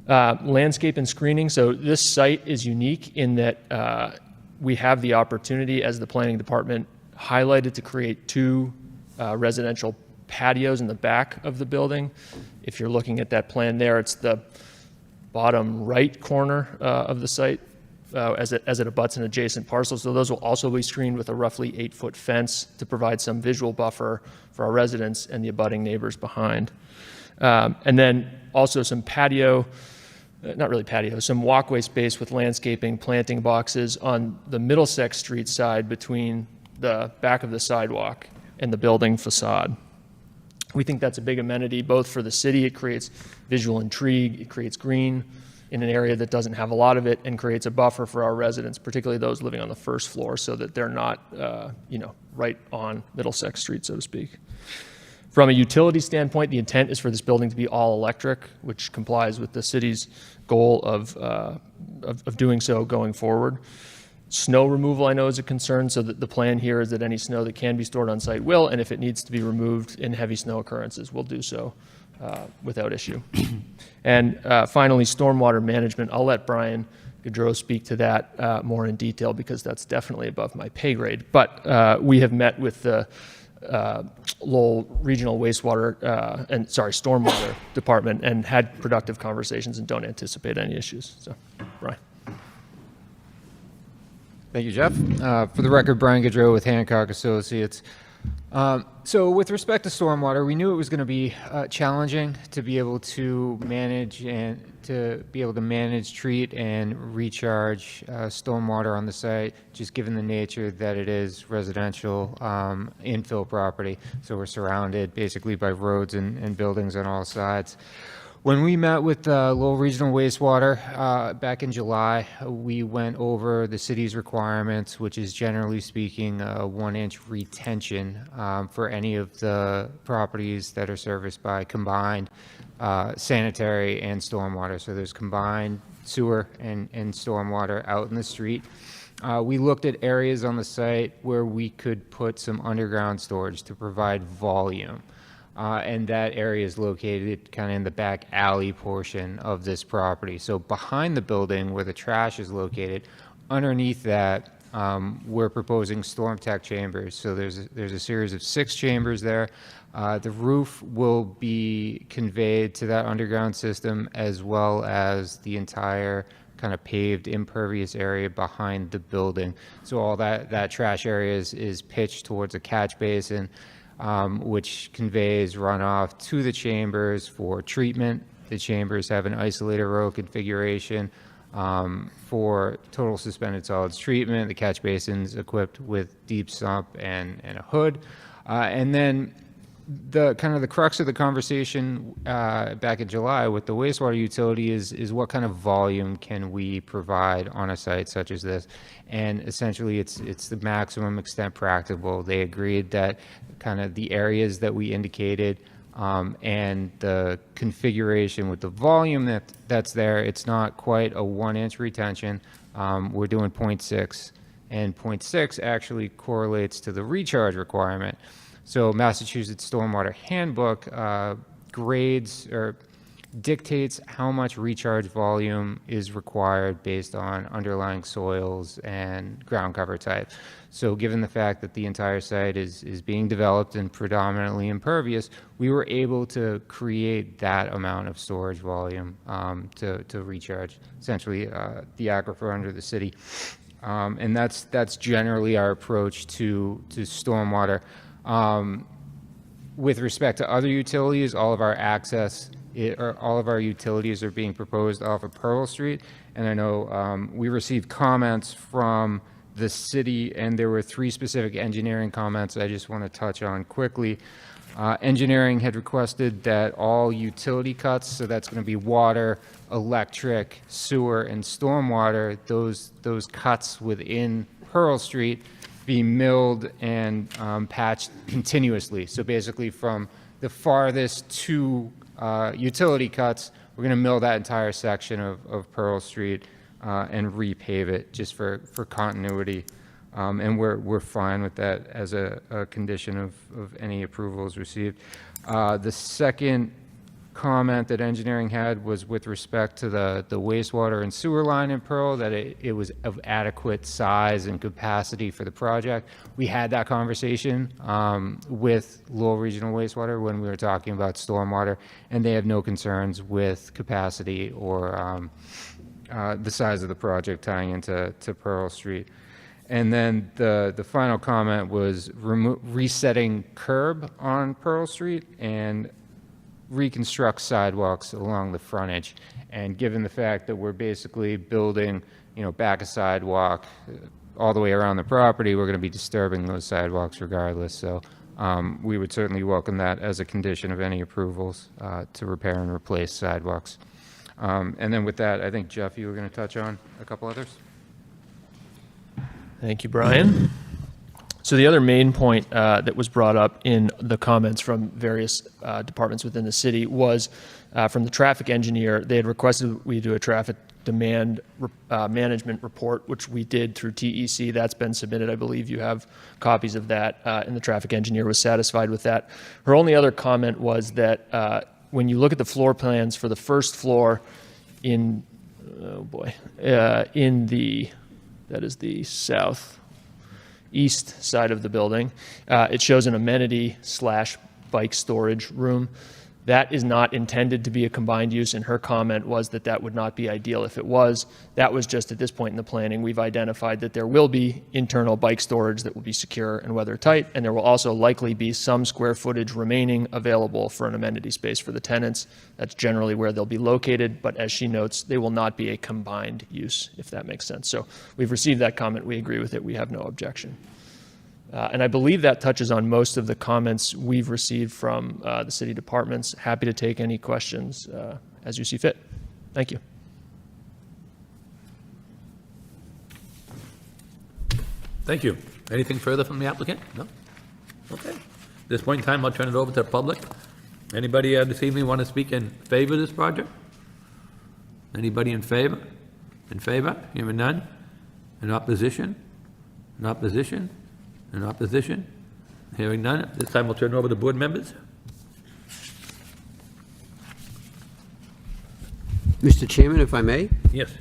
Landscape and screening. So this site is unique in that we have the opportunity, as the planning department highlighted, to create 2 residential patios in the back of the building. If you're looking at that plan there, it's the bottom right corner of the site as it abuts an adjacent parcel. So those will also be screened with a roughly 8-foot fence to provide some visual buffer for our residents and the abutting neighbors behind. And then also some patio, not really patio, some walkway space with landscaping, planting boxes on the Middlesex Street side between the back of the sidewalk and the building facade. We think that's a big amenity, both for the city. It creates visual intrigue, it creates green in an area that doesn't have a lot of it, and creates a buffer for our residents, particularly those living on the first floor, so that they're not, right on Middlesex Street, so to speak. From a utility standpoint, the intent is for this building to be all electric, which complies with the city's goal of doing so going forward. Snow removal, I know, is a concern, so that the plan here is that any snow that can be stored on site will, and if it needs to be removed in heavy snow occurrences, we'll do so without issue. And finally, stormwater management. I'll let Brian Gaudreau speak to that more in detail, because that's definitely above my pay grade. But we have met with the Lowell Regional Stormwater Department and had productive conversations and don't anticipate any issues. So, Brian. Thank you, Jeff. For the record, Brian Gaudreau with Hancock Associates. So with respect to stormwater, we knew it was going to be challenging to be able to manage, treat, and recharge stormwater on the site, just given the nature that it is residential infill property. So we're surrounded basically by roads and buildings on all sides. When we met with Lowell Regional Wastewater back in July, we went over the city's requirements, which is generally speaking a 1-inch retention for any of the properties that are serviced by combined sanitary and stormwater. So there's combined sewer and stormwater out in the street. We looked at areas on the site where we could put some underground storage to provide volume. And that area is located kind of in the back alley portion of this property. So behind the building where the trash is located, underneath that, we're proposing storm tech chambers. So there's a series of 6 chambers there. The roof will be conveyed to that underground system, as well as the entire kind of paved impervious area behind the building. So all that trash area is pitched towards a catch basin. which conveys runoff to the chambers for treatment. The chambers have an isolated row configuration for total suspended solids treatment. The catch basin's equipped with deep sump and a hood. And then the kind of the crux of the conversation back in July with the wastewater utility is what kind of volume can we provide on a site such as this? And essentially it's the maximum extent practicable. They agreed that kind of the areas that we indicated and the configuration with the volume that's there, it's not quite a 1-inch retention. We're doing 0.6, and 0.6 actually correlates to the recharge requirement. So Massachusetts Stormwater Handbook grades or dictates how much recharge volume is required based on underlying soils and ground cover type. So given the fact that the entire site is being developed and predominantly impervious, we were able to create that amount of storage volume to recharge essentially the aquifer under the city. And that's generally our approach to stormwater. With respect to other utilities, all of our utilities are being proposed off of Pearl Street. And I know we received comments from the city, and there were 3 specific engineering comments I just want to touch on quickly. Engineering had requested that all utility cuts, so that's going to be water, electric, sewer, and stormwater, those cuts within Pearl Street be milled and patched continuously. So basically from the farthest 2 utility cuts, we're going to mill that entire section of Pearl Street and repave it just for continuity. And we're fine with that as a condition of any approvals received. The second comment that engineering had was with respect to the wastewater and sewer line in Pearl, that it was of adequate size and capacity for the project. We had that conversation with Lowell Regional Wastewater when we were talking about stormwater, and they have no concerns with capacity or the size of the project tying into Pearl Street. And then the final comment was resetting curb on Pearl Street and reconstruct sidewalks along the frontage. And given the fact that we're basically building, back a sidewalk all the way around the property, we're going to be disturbing those sidewalks regardless. So we would certainly welcome that as a condition of any approvals to repair and replace sidewalks. And then with that, I think, Jeff, you were going to touch on a couple others. Thank you, Brian. So the other main point that was brought up in the comments from various departments within the city was from the traffic engineer. They had requested we do a traffic demand management report, which we did through TEC. That's been submitted. I believe you have copies of that, and the traffic engineer was satisfied with that. Her only other comment was that when you look at the floor plans for the first floor in, that is the southeast side of the building, it shows an amenity / bike storage room. That is not intended to be a combined use, and her comment was that that would not be ideal if it was. That was just at this point in the planning. We've identified that there will be internal bike storage that will be secure and weather tight, and there will also likely be some square footage remaining available for an amenity space for the tenants. That's generally where they'll be located, but as she notes, they will not be a combined use, if that makes sense. So we've received that comment. We agree with it. We have no objection. And I believe that touches on most of the comments we've received from the city departments. Happy to take any questions as you see fit. Thank you. Thank you. Anything further from the applicant? No? Okay. At this point in time, I'll turn it over to the public. Anybody this evening want to speak in favor of this project? Anybody in favor? In favor? Hearing none? In opposition? In opposition? In opposition? Hearing none. At this time, we'll turn it over to board members. Mr. Chairman, if I may? Yes.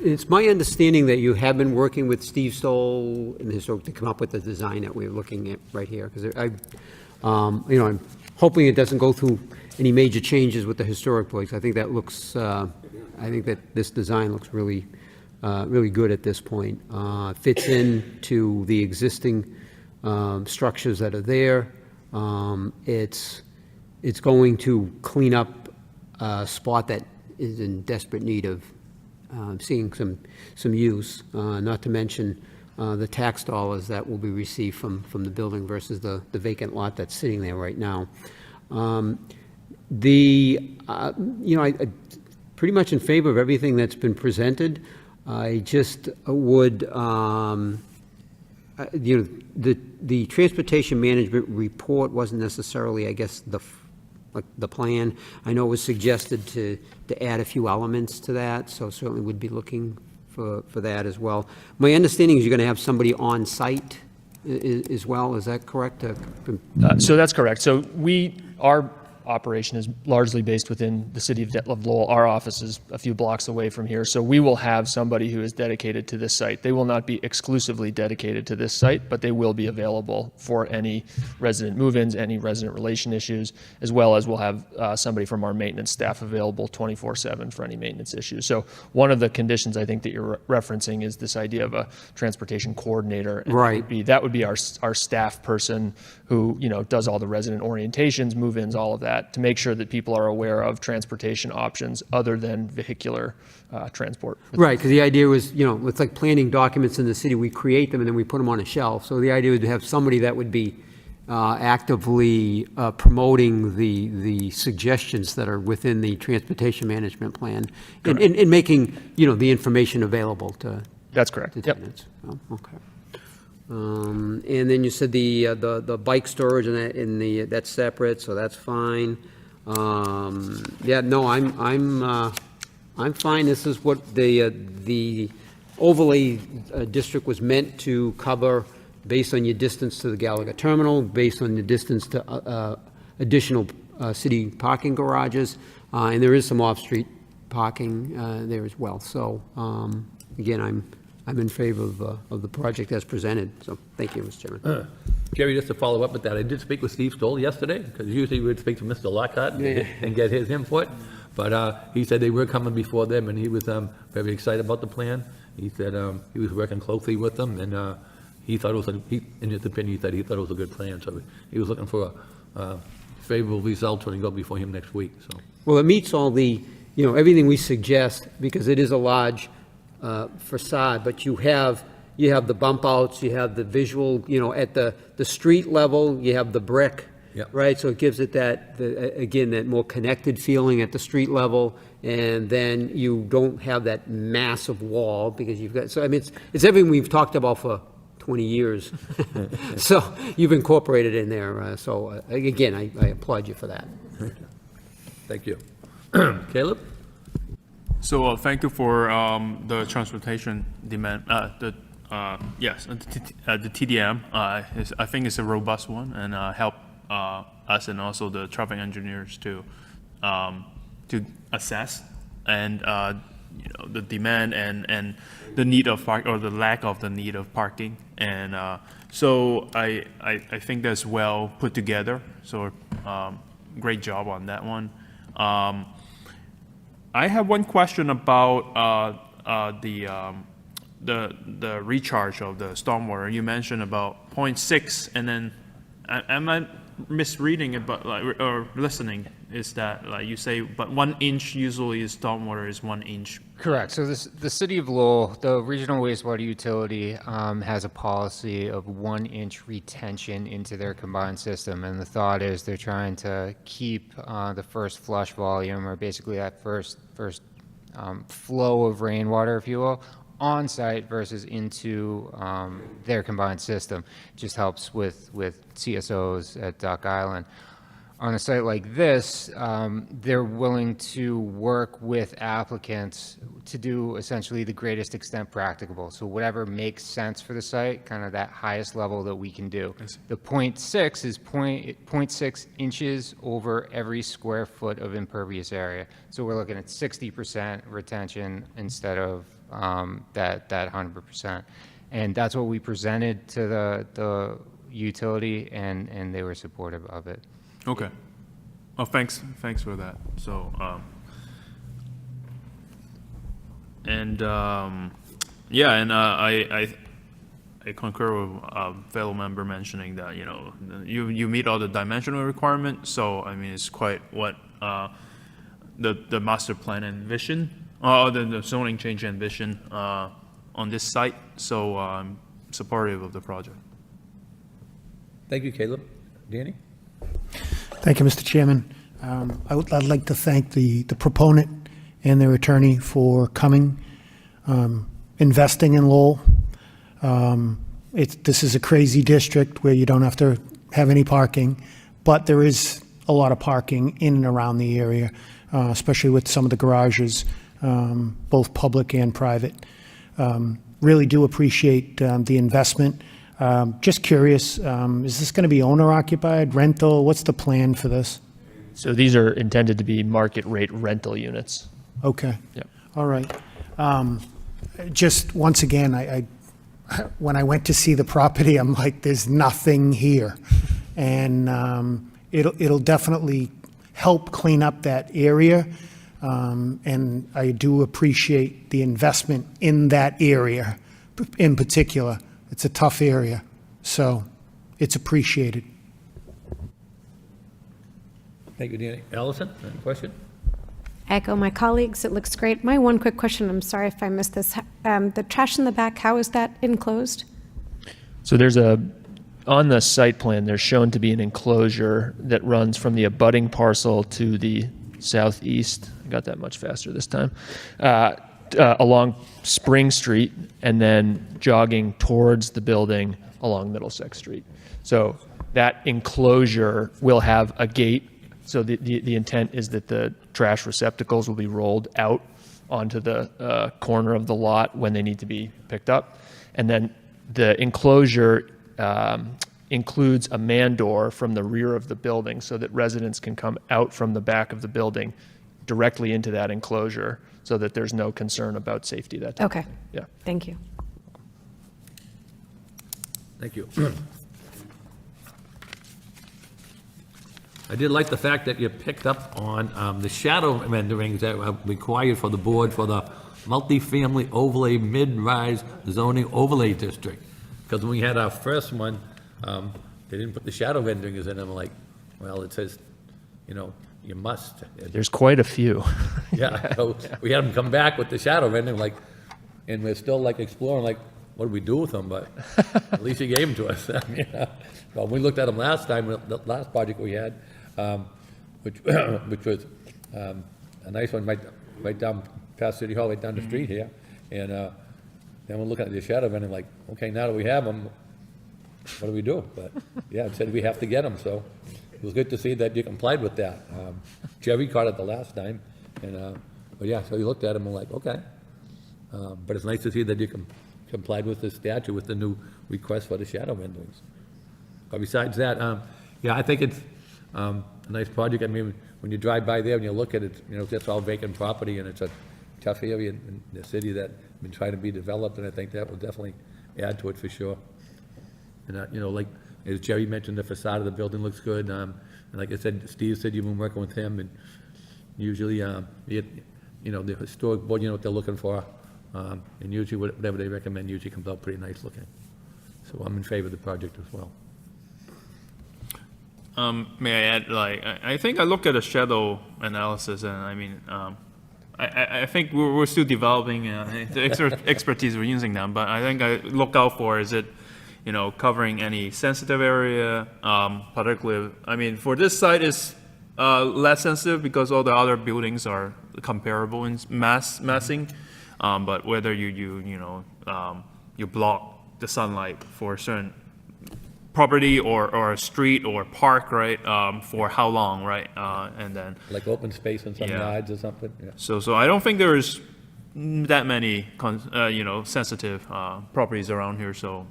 It's my understanding that you have been working with Steve Stoll and his to come up with the design that we're looking at right here, because I'm hoping it doesn't go through any major changes with the historic place. I think that looks, I think that this design looks really good at this point. Fits into the existing structures that are there. It's going to clean up a spot that is in desperate need of seeing some use, not to mention the tax dollars that will be received from the building versus the vacant lot that's sitting there right now. I pretty much in favor of everything that's been presented. I just would, the transportation management report wasn't necessarily, I guess, the plan. I know it was suggested to add a few elements to that, so certainly would be looking for that as well. My understanding is you're going to have somebody on site as well, is that correct? So that's correct. So our operation is largely based within the city of Lowell. Our office is a few blocks away from here, so we will have somebody who is dedicated to this site. They will not be exclusively dedicated to this site, but they will be available for any resident move-ins, any resident relation issues, as well as we'll have somebody from our maintenance staff available 24/7 for any maintenance issues. So one of the conditions I think that you're referencing is this idea of a transportation coordinator. And right. That would be our staff person who, does all the resident orientations, move-ins, all of that, to make sure that people are aware of transportation options other than vehicular transport. Right, because the idea was, it's like planning documents in the city. We create them and then we put them on a shelf. So the idea would have somebody that would be actively promoting the suggestions that are within the transportation management plan and making, the information available to. That's correct. To tenants. Oh, okay. And then you said the bike storage and that's separate, so that's fine. Yeah, no, I'm fine. This is what the overlay district was meant to cover, based on your distance to the Gallagher terminal, based on the distance to additional city parking garages, and there is some off-street parking there as well. So again, I'm in favor of the project as presented, so thank you, Mr. Chairman. Jerry, just to follow up with that, I did speak with Steve Stoll yesterday, because usually we would speak to Mr. Lockhart and get his input, but he said they were coming before them, and he was very excited about the plan. He said he was working closely with them, and he thought it was, in his opinion, he said he thought it was a good plan, so he was looking for a favorable result when he go before him next week. So. Well, it meets all the, everything we suggest, because it is a large facade, but you have the bump outs, you have the visual, at the street level, you have the brick, Yep. right? So it gives it that more connected feeling at the street level, and then you don't have that massive wall because you've got, so I mean, it's everything we've talked about for 20 years. So you've incorporated in there. So again, I applaud you for that. Thank you. Caleb? So thank you for the transportation demand. The TDM. I think it's a robust one and help us and also the traffic engineers to assess and the demand and the need of park or the lack of the need of parking. And so I think that's well put together. So great job on that one. I have one question about the recharge of the stormwater. You mentioned about 0.6, and then am I misreading it? But or listening is that you say, but 1 inch usually is stormwater is 1 inch. Correct. So the city of Lowell, the regional wastewater utility, has a policy of 1 inch retention into their combined system, and the thought is they're trying to keep the first flush volume, or basically that first flow of rainwater, if you will, on site versus into their combined system. It just helps with CSOs at Duck Island. On a site like this, they're willing to work with applicants to do essentially the greatest extent practicable. So whatever makes sense for the site, kind of that highest level that we can do. The 0.6 is 0.6 inches over every square foot of impervious area. So we're looking at 60% retention instead of that 100%. And that's what we presented to the utility, and they were supportive of it. Okay. Oh, thanks for that. So, I concur with fellow member mentioning that, you know, you meet all the dimensional requirements, so, I mean, it's quite what the master plan envision, the zoning change envision on this site, so I'm supportive of the project. Thank you, Caleb. Danny? Thank you, Mr. Chairman. I'd like to thank the proponent and their attorney for coming, investing in Lowell. This is a crazy district where you don't have to have any parking, but there is a lot of parking in and around the area, especially with some of the garages, both public and private. Really do appreciate the investment. Just curious, is this going to be owner-occupied, rental? What's the plan for this? So these are intended to be market rate rental units. Okay. Yep. All right. Just once again, I when I went to see the property, I'm like, there's nothing here. And it'll definitely help clean up that area. And I do appreciate the investment in that area in particular. It's a tough area, so it's appreciated. Thank you, Danny. Allison, any question? Echo my colleagues, it looks great. My one quick question, I'm sorry if I missed this. The trash in the back, how is that enclosed? So on the site plan, there's shown to be an enclosure that runs from the abutting parcel to the southeast. I got that much faster this time. Along Spring Street and then jogging towards the building along Middlesex Street. So that enclosure will have a gate. So the intent is that the trash receptacles will be rolled out onto the corner of the lot when they need to be picked up. And then the enclosure includes a man door from the rear of the building so that residents can come out from the back of the building directly into that enclosure so that there's no concern about safety that time. Okay. Yeah. Thank you. Thank you. I did like the fact that you picked up on the shadow renderings that are required for the board for the multifamily overlay mid-rise zoning overlay district. Because when we had our first one, they didn't put the shadow renderings in. I'm like, well, it says, you know, you must. There's quite a few. Yeah, so we had them come back with the shadow rendering, like, and we're still like exploring, like, what do we do with them? But at least you gave them to us. I mean, well, we looked at them last time, the last project we had, which was a nice one right down past City Hall, right down the street here. And then we're looking at the shadow rendering, like, okay, now that we have them, what do we do? But yeah, it said we have to get them, so it was good to see that you complied with that. Jerry caught it the last time, and but yeah, so you looked at them and like, okay. But it's nice to see that you complied with the statute with the new request for the shadow renderings. But besides that, yeah, I think it's a nice project. I mean, when you drive by there and you look at it, you know, that's all vacant property, and it's a tough area in the city that's been trying to be developed, and I think that will definitely add to it for sure. And, you know, like, as Jerry mentioned, the facade of the building looks good. And like I said, Steve said you've been working with him, and usually, you know, the historic board, you know what they're looking for. And usually whatever they recommend usually comes out pretty nice looking. So I'm in favor of the project as well. May I add, like, I think I looked at a shadow analysis, and I mean, I think we're still developing the expertise we're using now, but I think I look out for, is it, you know, covering any sensitive area, particularly, I mean, for this site is less sensitive because all the other buildings are comparable in massing, but whether you block the sunlight for a certain property or a street or park, right, for how long, right, and then. Like open space in some yards or something? Yeah. So I don't think there's that many, sensitive properties around here, so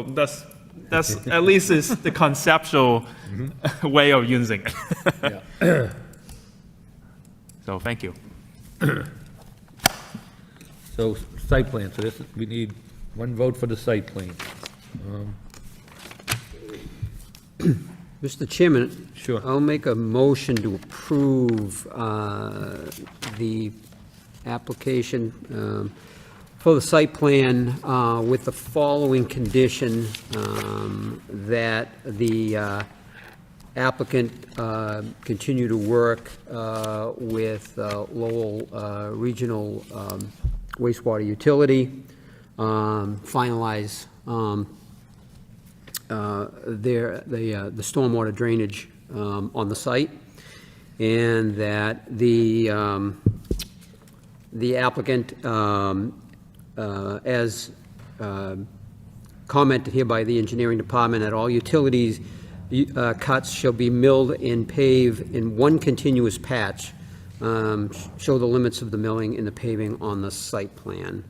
that's at least is the conceptual way of using it. Yeah. So thank you. So site plan, so this, we need one vote for the site plan. Mr. Chairman. Sure. I'll make a motion to approve the application for the site plan with the following condition, that the applicant continue to work with Lowell Regional Wastewater Utility, finalize the stormwater drainage on the site, and that the applicant, as commented here by the engineering department, that all utilities cuts shall be milled and paved in one continuous patch, show the limits of the milling and the paving on the site plan.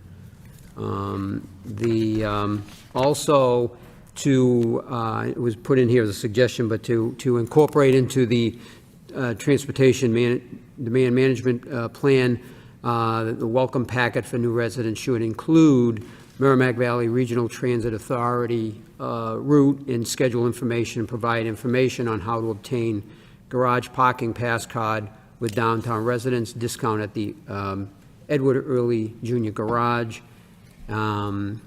Also, it was put in here as a suggestion, but to incorporate into the transportation demand management plan, the welcome packet for new residents should include Merrimack Valley Regional Transit Authority route and schedule information, and provide information on how to obtain garage parking pass card with downtown residents, discount at the Edward Early Junior Garage. And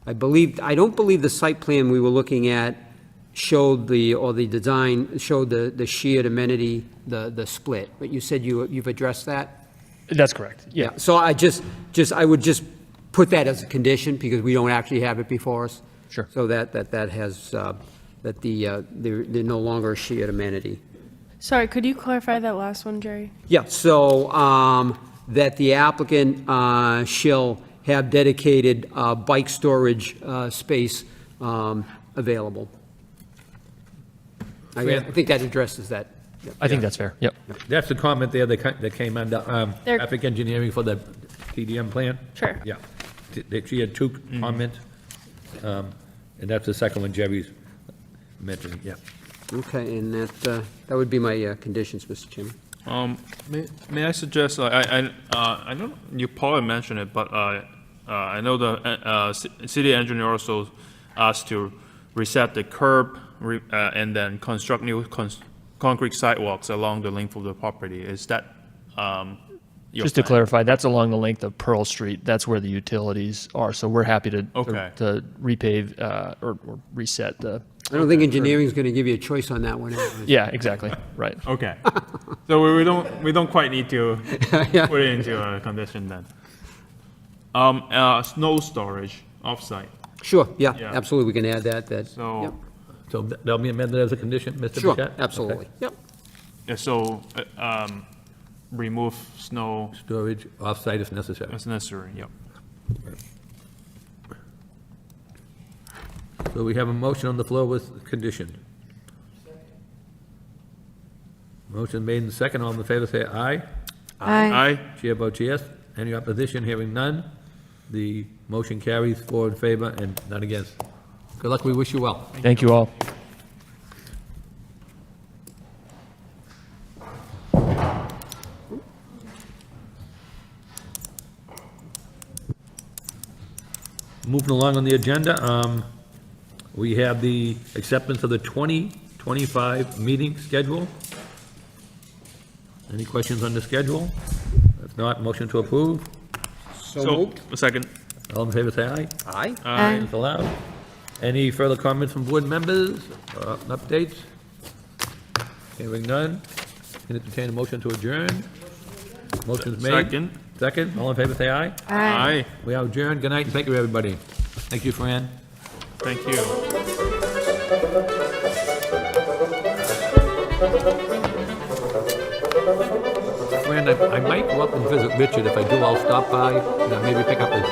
I don't believe the site plan we were looking at showed the design showed the shared amenity, the split, but you said you've addressed that? That's correct, yeah. So I would just put that as a condition, because we don't actually have it before us. Sure. So that has, that they're no longer a shared amenity. Sorry, could you clarify that last one, Jerry? Yeah, so, that the applicant, shall have dedicated, bike storage, space, available. I think that addresses that. Yep. I think that's fair, yep. That's the comment there that came under There- traffic engineering for the TDM plan? Sure. Yeah. She had two comments, and that's the second one Jerry's mentioning, yeah. Okay, and that would be my conditions, Mr. Chairman. May I suggest, I know you probably mentioned it, but I know the city engineer also asked to reset the curb and then construct new concrete sidewalks along the length of the property. Is that your Just to plan? clarify, that's along the length of Pearl Street. That's where the utilities are, so we're happy to Okay. to repave or reset the. I don't think engineering is going to give you a choice on that one. Anyway. Yeah, exactly, right. Okay. So we don't quite need to Yeah. put it into a condition then. Snow storage offsite. Sure, yeah, Yeah. absolutely, we can add that. So, Yep. So that'll be amended as a condition, Mr. Sure, Bichette? absolutely, Okay. yep. yeah, so, remove snow Storage off-site if necessary. as necessary, yep. So we have a motion on the floor with condition. Motion made and second. All in favor, say aye. Aye. Chair votes yes. Any opposition? Hearing none. The motion carries 4 in favor and none against. Good luck. We wish you well. Thank you all. Moving along on the agenda, we have the acceptance of the 2025 meeting schedule. Any questions on the schedule? If not, motion to approve. So moved. A second. All in favor, say aye. Aye. Aye. It's allowed. Any further comments from board members, updates? Hearing none. Entertain a motion to adjourn. Motion's made. Second. Second, all in favor, say aye. Aye. We are adjourned. Good night, and thank you, everybody. Thank you, Fran. Thank you. Fran, I might go up and visit Richard. If I do, I'll stop by, maybe pick up his